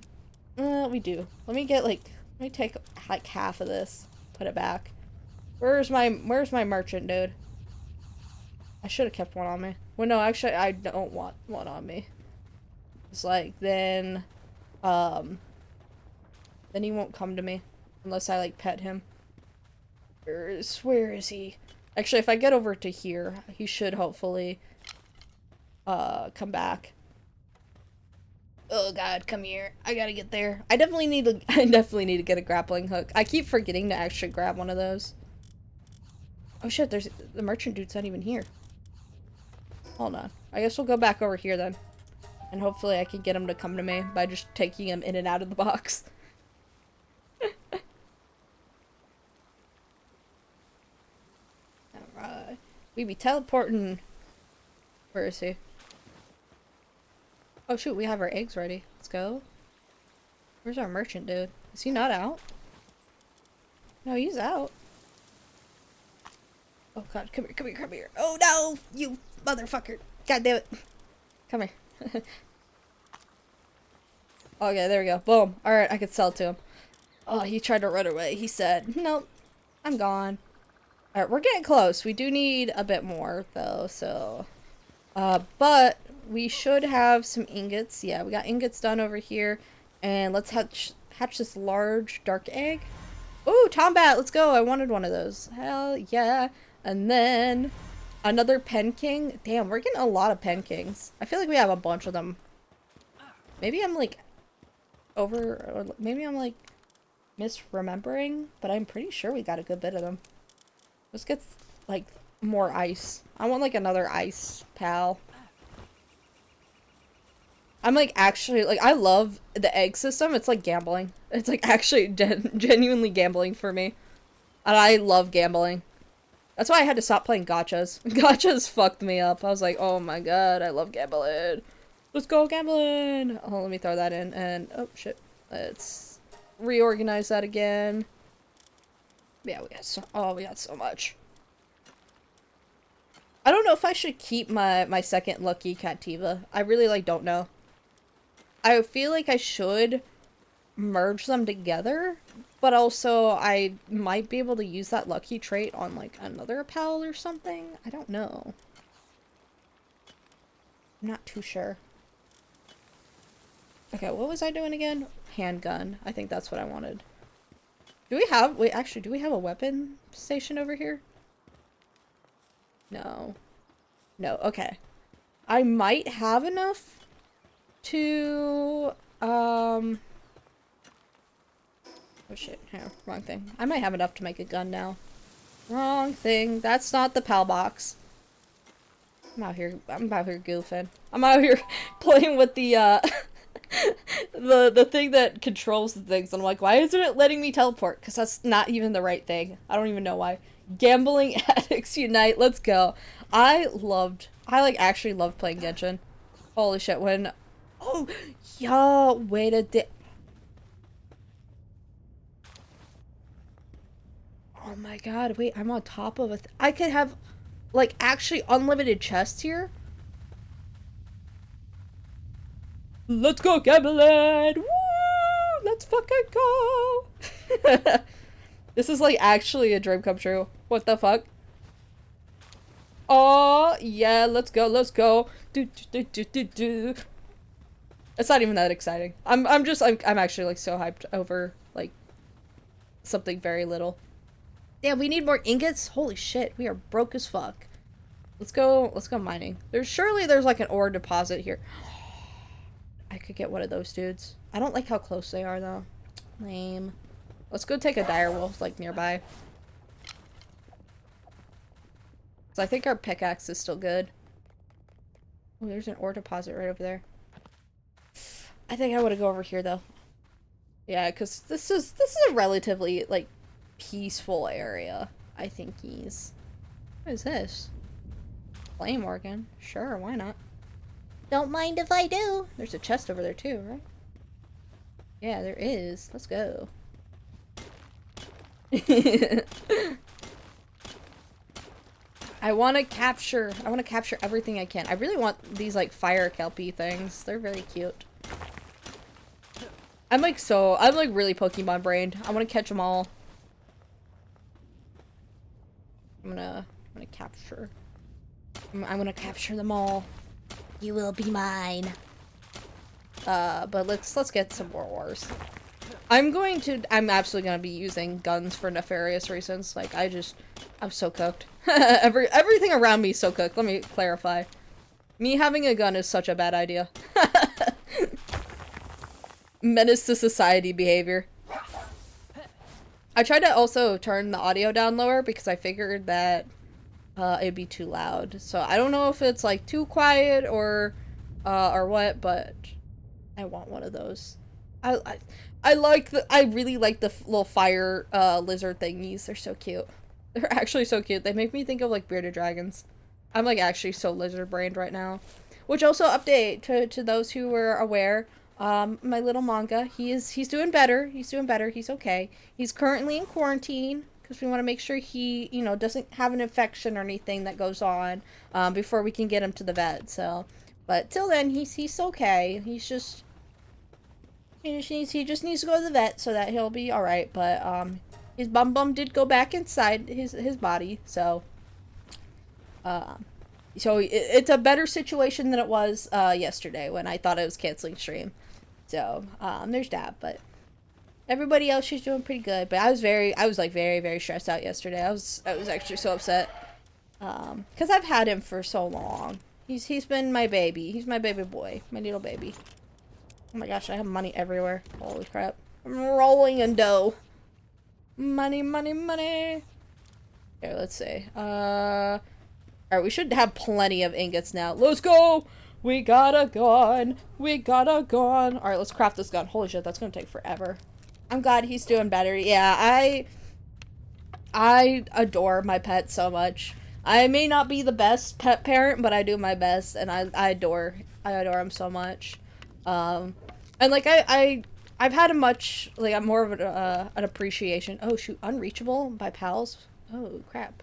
we do. Let me get, like... Let me take, like, half of this. Put it back. Where's my merchant, dude? I should have kept one on me. Well, no, actually, I don't want one on me. It's like, then he won't come to me. Unless I, like, pet him. Where is he? Actually, if I get over to here, he should hopefully, come back. Oh god, come here. I gotta get there. I definitely need to get a grappling hook. I keep forgetting to actually grab one of those. Oh shit, the merchant dude's not even here. Hold on. I guess we'll go back over here then. And hopefully I can get him to come to me by just taking him in and out of the box. Alright. We be teleporting. Where is he? Oh shoot, we have our eggs ready. Let's go. Where's our merchant dude? Is he not out? No, he's out. Oh god, come here, come here, come here. Oh no, you motherfucker. God damn it. Come here. Okay, there we go. Boom. Alright, I can sell it to him. Oh, he tried to run away. He said, nope, I'm gone. Alright, we're getting close. We do need a bit more, though, so... but we should have some ingots. Yeah, we got ingots done over here. And let's hatch this large dark egg. Ooh, Tombat, let's go. I wanted one of those. Hell yeah. And then another Pen King. Damn, we're getting a lot of Pen Kings. I feel like we have a bunch of them. Maybe I'm like or maybe I'm like misremembering, but I'm pretty sure we got a good bit of them. Let's get like more ice. I want like another ice pal. I'm like actually like I love the egg system. It's like gambling. It's like actually genuinely gambling for me. And I love gambling. That's why I had to stop playing gachas. Gachas fucked me up. I was like, oh my god, I love gambling. Let's go gambling! Oh, let me throw that in, and... Oh, shit. Let's reorganize that again. Yeah, we got so... Oh, we got so much. I don't know if I should keep my second Lucky Cativa. I really, like, don't know. I feel like I should merge them together, but also I might be able to use that Lucky trait on, like, another pal or something. I don't know. I'm not too sure. Okay, what was I doing again? Handgun. I think that's what I wanted. Do we have... Wait, actually, do we have a weapon station over here? No. No, okay. I might have enough to, Oh shit, here, wrong thing. I might have enough to make a gun now. Wrong thing. That's not the PAL box. I'm out here goofing. I'm out here playing with the, the thing that controls the things. And I'm like, why isn't it letting me teleport? Because that's not even the right thing. I don't even know why. Gambling addicts unite. Let's go. I like actually loved playing Genshin. Holy shit, when, oh, yo, wait a di- oh my god, wait, I'm on top of I could have, like, actually unlimited chests here? Let's go gambling! Woo! Let's fucking go! This is, like, actually a dream come true. What the fuck? Oh, yeah, let's go, let's go. Do, do, do, do, do. It's not even that exciting. I'm actually, like, so hyped over, like, something very little. Damn, we need more ingots? Holy shit, we are broke as fuck. Let's go mining. There's like an ore deposit here. I could get one of those dudes. I don't like how close they are though. Lame. Let's go take a direwolf like nearby. So I think our pickaxe is still good. Oh, there's an ore deposit right over there. I think I want to go over here though. Yeah, because this is a relatively like peaceful area. I think what is this? Flame organ. Sure, why not? Don't mind if I do. There's a chest over there too, right? Yeah, there is. Let's go. I want to capture everything I can. I really want these like fire kelpie things. They're really cute. I'm like really Pokemon brained. I want to catch them all. I'm gonna capture. I'm gonna capture them all. You will be mine. But let's get some more ores. I'm absolutely gonna be using guns for nefarious reasons. Like I'm so cooked. Everything around me is so cooked. Let me clarify. Me having a gun is such a bad idea. Menace to society behavior. I tried to also turn the audio down lower because I figured that it'd be too loud. So I don't know if it's like too quiet or what, but I want one of those. I really like the little fire lizard thingies. They're so cute. They're actually so cute. They make me think of like bearded dragons. I'm like actually so lizard brained right now. Which also update to those who were aware. My little manga, he's doing better. He's doing better. He's okay. He's currently in quarantine because we want to make sure he, you know, doesn't have an infection or anything that goes on before we can get him to the vet. So, but till then, he's okay. He just needs to go to the vet so that he'll be all right. But his bum did go back inside his body, so it's a better situation than it was yesterday when I thought I was canceling stream. So there's that, but everybody else, she's doing pretty good. But I was like very, very stressed out yesterday. I was actually so upset because I've had him for so long. He's been my baby. He's my baby boy, my little baby. Oh my gosh, I have money everywhere. Holy crap! I'm rolling in dough. Money, money, money. Here, let's see. Alright, we should have plenty of ingots now. Let's go! We got a gun! We got a gun! Alright, let's craft this gun. Holy shit, that's gonna take forever. I'm glad he's doing better. Yeah, I adore my pet so much. I may not be the best pet parent, but I do my best, and I adore him so much. And like I've had a much, like, I'm more of an appreciation. Oh shoot, unreachable by pals? Oh crap.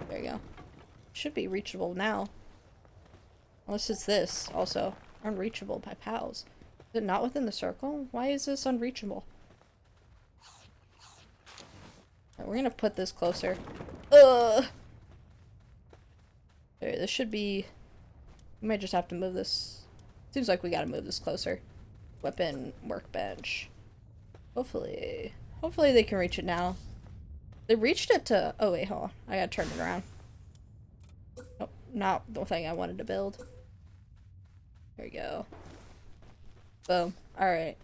There you go. Should be reachable now. Unless it's this, also. Unreachable by pals. Is it not within the circle? Why is this unreachable? Right, we're gonna put this closer. Ugh! There, this should be... We might just have to move this. Seems like we gotta move this closer. Weapon workbench. Hopefully they can reach it now. They reached it to... Oh wait, hold on. I gotta turn it around. Nope, not the thing I wanted to build. There we go. Boom. Alright.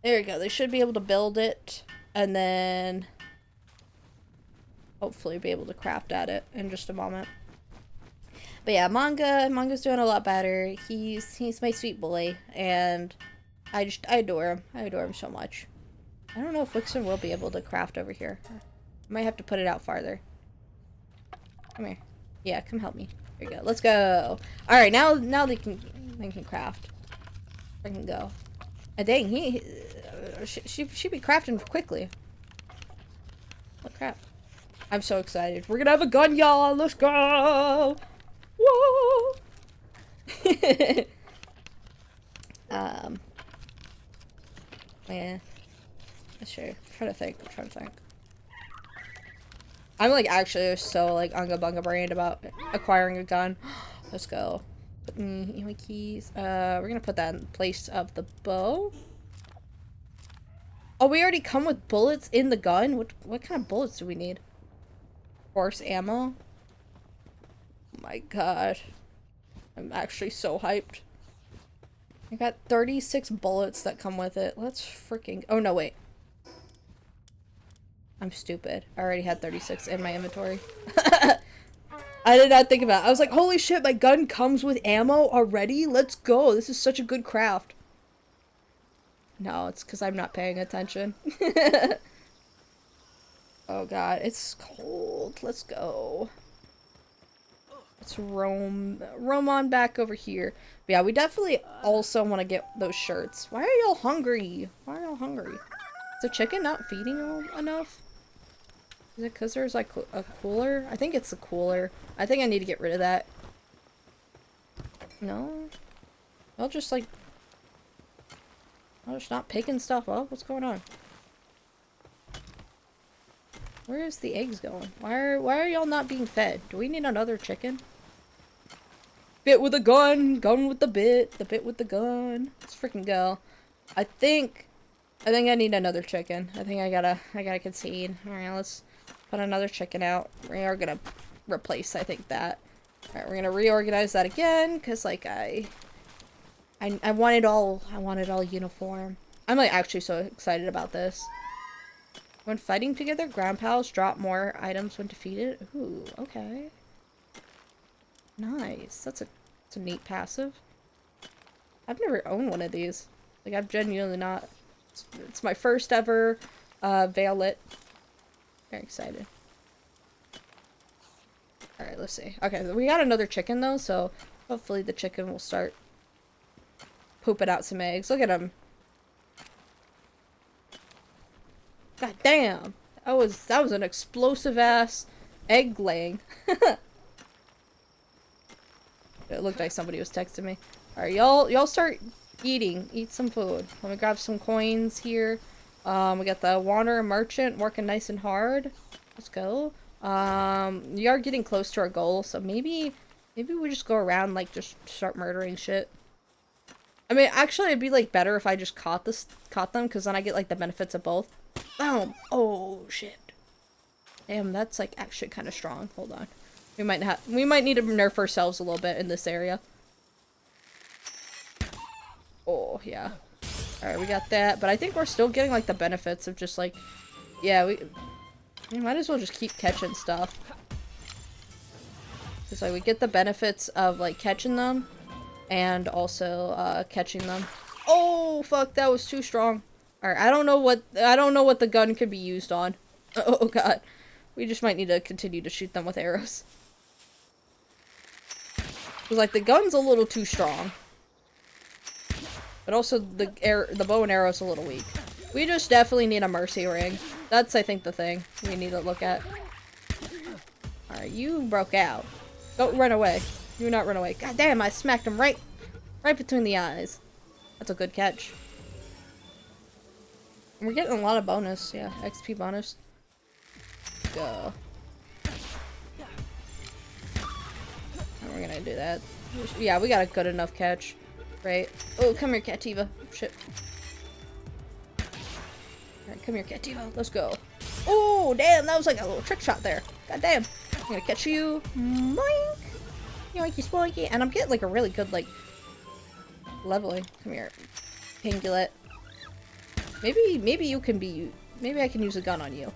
There we go. They should be able to build it, and then hopefully be able to craft at it in just a moment. But yeah, manga's doing a lot better. He's my sweet boy, and I adore him. I adore him so much. I don't know if Wixon will be able to craft over here. I might have to put it out farther. Come here. Yeah, come help me. Here you go. Let's go. All right, now they can craft. I can go. And dang, she be crafting quickly. Oh crap! I'm so excited. We're gonna have a gun, y'all. Let's go. Whoa. Yeah. Sure. I'm trying to think. I'm like actually so like unga bunga brained about acquiring a gun. Let's go. Put in my keys. We're gonna put that in place of the bow. Oh, we already come with bullets in the gun? What kind of bullets do we need? Horse ammo? Oh my god. I'm actually so hyped. I got 36 bullets that come with it. Let's freaking... Oh, no, wait. I'm stupid. I already had 36 in my inventory. I did not think about it. I was like, holy shit, my gun comes with ammo already? Let's go. This is such a good craft. No, it's because I'm not paying attention. Oh god, it's cold. Let's go. Let's roam on back over here. But yeah, we definitely also want to get those shirts. Why are y'all hungry? Is the chicken not feeding you enough? Is it because there's like a cooler? I think it's the cooler. I think I need to get rid of that. No? I'll just like... I'll just not picking stuff up? What's going on? Where is the eggs going? Why are y'all not being fed? Do we need another chicken? Bit with a gun with the bit with the gun. Let's freaking go. I think I need another chicken. I think I gotta concede. Alright, let's put another chicken out. We are gonna replace, I think, that. Alright, we're gonna reorganize that again, because like I want it all uniform. I'm like actually so excited about this. When fighting together, ground pals drop more items when defeated. Ooh, okay. Nice. That's a neat passive. I've never owned one of these. Like, I've genuinely not. It's my first ever Violet. Very excited. Alright, let's see. Okay, we got another chicken though, so hopefully the chicken will start pooping out some eggs. Look at him. God damn. That was an explosive ass egg laying. It looked like somebody was texting me. Alright, y'all start eating. Eat some food. Let me grab some coins here. We got the Wanderer Merchant working nice and hard. Let's go. We are getting close to our goal, so maybe we just go around like just start murdering shit. I mean, actually it'd be like better if I just caught them, because then I get like the benefits of both. Boom! Oh shit. Damn, that's like actually kind of strong. Hold on. We might need to nerf ourselves a little bit in this area. Oh, yeah. Alright, we got that. But I think we're still getting, like, the benefits of just, like... Yeah, we might as well just keep catching stuff. Because, like, we get the benefits of, like, catching them. And also, catching them. Oh, fuck, that was too strong. Alright, I don't know what the gun could be used on. Oh, god. We just might need to continue to shoot them with arrows. Because, like, the gun's a little too strong. But also, the bow and arrow's a little weak. We just definitely need a mercy ring. That's, I think, the thing we need to look at. Alright, you broke out. Don't run away. Do not run away. God damn, I smacked him right between the eyes. That's a good catch. And we're getting a lot of bonus. Yeah, XP bonus. Let's go. And we're gonna do that. Yeah, we got a good enough catch. Right. Oh, come here, Cativa. Shit. Alright, come here, Cativa. Let's go. Oh, damn, that was like a little trick shot there. God damn. I'm gonna catch you. Boink. Yoinky spoinky. And I'm getting like a really good, like, leveling. Come here. Pingulate. Maybe you can be... Maybe I can use a gun on you.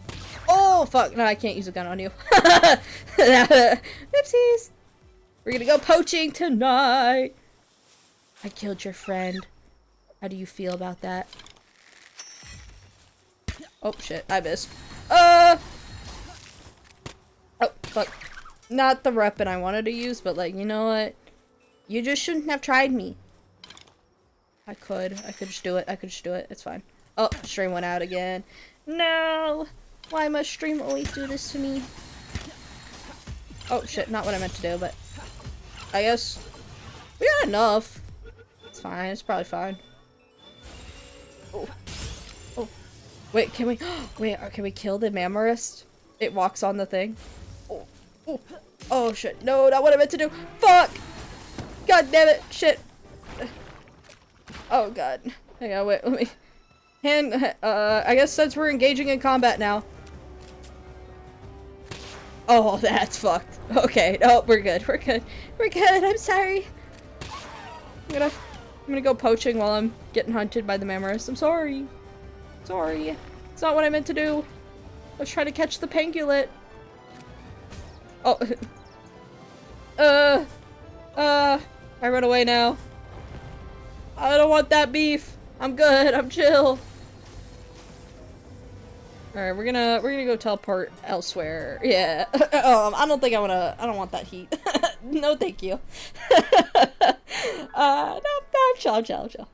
Oh, fuck. No, I can't use a gun on you. Oopsies. We're gonna go poaching tonight. I killed your friend. How do you feel about that? Oh, shit. I missed. Oh, fuck. Not the weapon I wanted to use, but, like, you know what? You just shouldn't have tried me. I could just do it. I could just do it. It's fine. Oh, stream went out again. No! Why must stream always do this to me? Oh, shit. Not what I meant to do, but... I guess... We got enough. It's fine. It's probably fine. Oh. Oh. Wait, can we... Wait, can we kill the Mamorist? It walks on the thing. Oh. Oh. Oh, shit. No, not what I meant to do. Fuck! God damn it. Shit. Oh, God. Hang on, wait. Let me... I guess since we're engaging in combat now. Oh, that's fucked. Okay. Oh, we're good. We're good. We're good. I'm sorry. I'm gonna go poaching while I'm getting hunted by the Mamorist. I'm sorry. Sorry. It's not what I meant to do. I was trying to catch the pangolin. Oh. I run away now. I don't want that beef. I'm good. I'm chill. Alright, we're gonna go teleport elsewhere. Yeah. I don't think I don't want that heat. No, thank you. No, chill.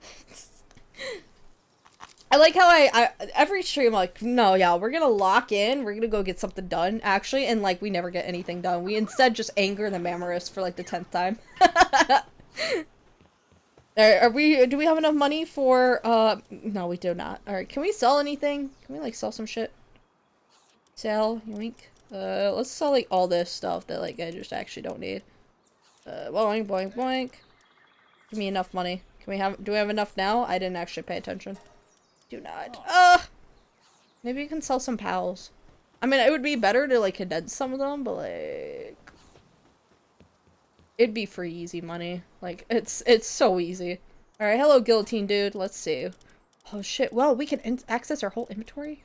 I like how I every stream, like, no, yeah, we're gonna lock in, we're gonna go get something done, actually, and, like, we never get anything done. We instead just anger the Mamorist for, like, the 10th time. Do we have enough money for, no, we do not. Alright, can we sell anything? Can we, like, sell some shit? Sell, yoink. Let's sell, like, all this stuff that, like, I just actually don't need. Boink, boink, boink. Give me enough money. Do we have enough now? I didn't actually pay attention. Do not. Maybe you can sell some pals. I mean, it would be better to, like, condense some of them, but, like... It'd be free easy money. Like, it's so easy. Alright, hello, guillotine dude. Let's see. Oh, shit. Well, we can access our whole inventory?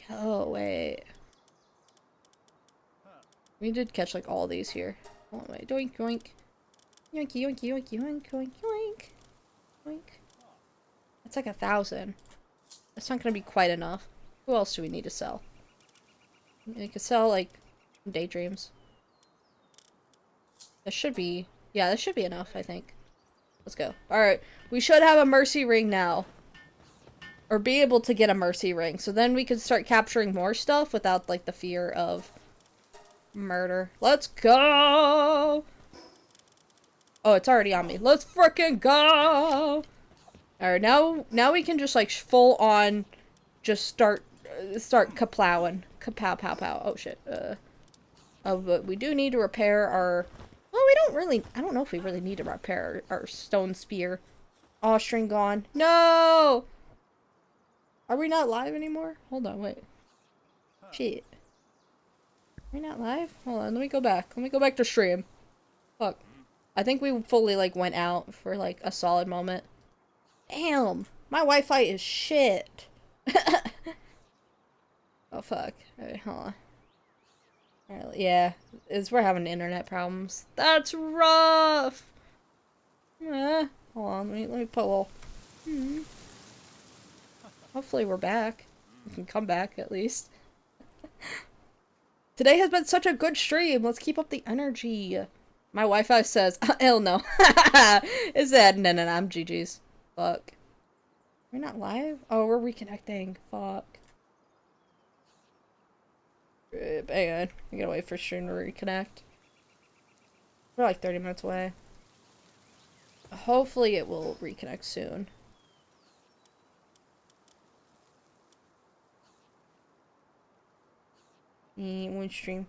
Oh, wait. We did catch, like, all these here. Oh, wait. Doink, yoink. Yoinky, yoinky, yoinky, yoink, yoink, yoink. Yoink. That's like 1,000. That's not gonna be quite enough. Who else do we need to sell? We could sell, like, daydreams. That should be... Yeah, that should be enough, I think. Let's go. Alright. We should have a mercy ring now. Or be able to get a mercy ring. So then we can start capturing more stuff without, like, the fear of murder. Let's go! Oh, it's already on me. Let's frickin' go! Alright, now we can just, like, full on just start kaplowing. Kapow, pow, pow. Oh, shit. But we do need to repair our... Well, we don't really... I don't know if we really need to repair our stone spear. Oh, string gone. No! Are we not live anymore? Hold on, wait. Shit. Are we not live? Hold on, let me go back. Let me go back to stream. Fuck. I think we fully, like, went out for, like, a solid moment. Damn! My Wi-Fi is shit! Oh, fuck. Alright, hold on. Alright, yeah. We're having internet problems. That's rough! Hold on, let me put a little... Hopefully we're back. We can come back, at least. Today has been such a good stream! Let's keep up the energy! My Wi-Fi says, hell no. It said, no, I'm GG's. Fuck. We're not live? Oh, we're reconnecting. Fuck. Hang on. I gotta wait for stream to reconnect. We're like 30 minutes away. Hopefully it will reconnect soon. One stream.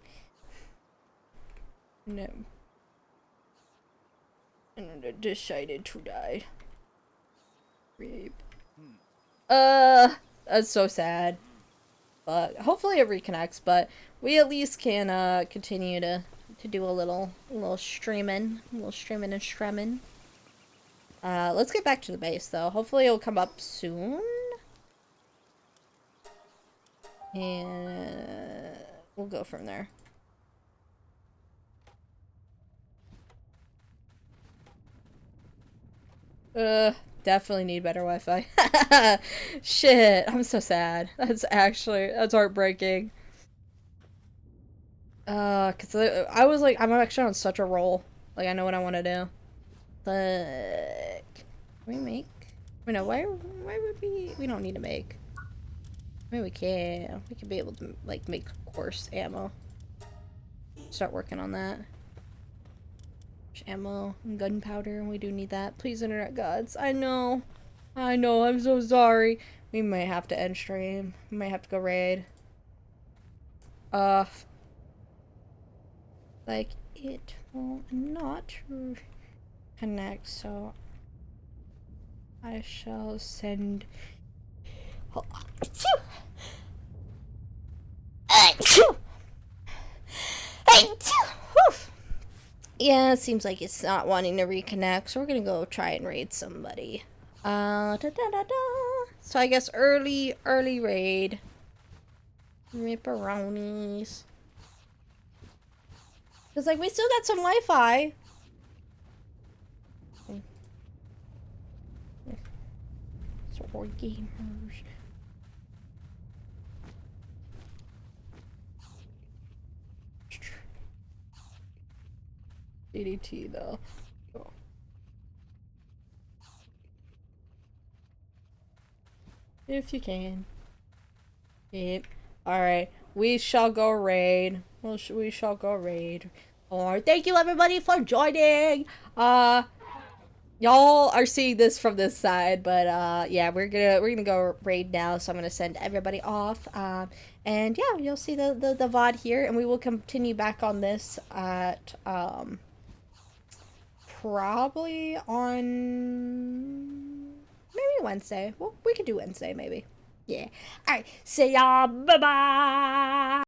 No. And I decided to die. Rape. That's so sad. But hopefully it reconnects, but we at least can continue to do a little streaming. A little streaming and stremming. Let's get back to the base though. Hopefully it'll come up soon. And we'll go from there. Definitely need better Wi-Fi. Shit, I'm so sad. That's heartbreaking. Cause I was like, I'm actually on such a roll. Like, I know what I want to do. But can we make? Wait, no, why would we don't need to make. I mean, we can. We could be able to, like, make coarse ammo. Start working on that. Ammo and gunpowder, and we do need that. Please, internet gods. I know. I'm so sorry. We might have to end stream. We might have to go raid. Like, it will not connect, so I shall send. Yeah, it seems like it's not wanting to reconnect, so we're gonna go try and raid somebody. So I guess early raid. Ripperonis. Cause like we still got some Wi-Fi. Sword gamers. DDT though. Oh. If you can. Yep. Alright. We shall go raid. We shall go raid. Alright. Thank you everybody for joining. Y'all are seeing this from this side, but yeah, we're gonna go raid now, so I'm gonna send everybody off. And yeah, you'll see the VOD here, and we will continue back on this at probably on maybe Wednesday. Well, we could do Wednesday maybe. Yeah. Alright, see y'all. Bye bye.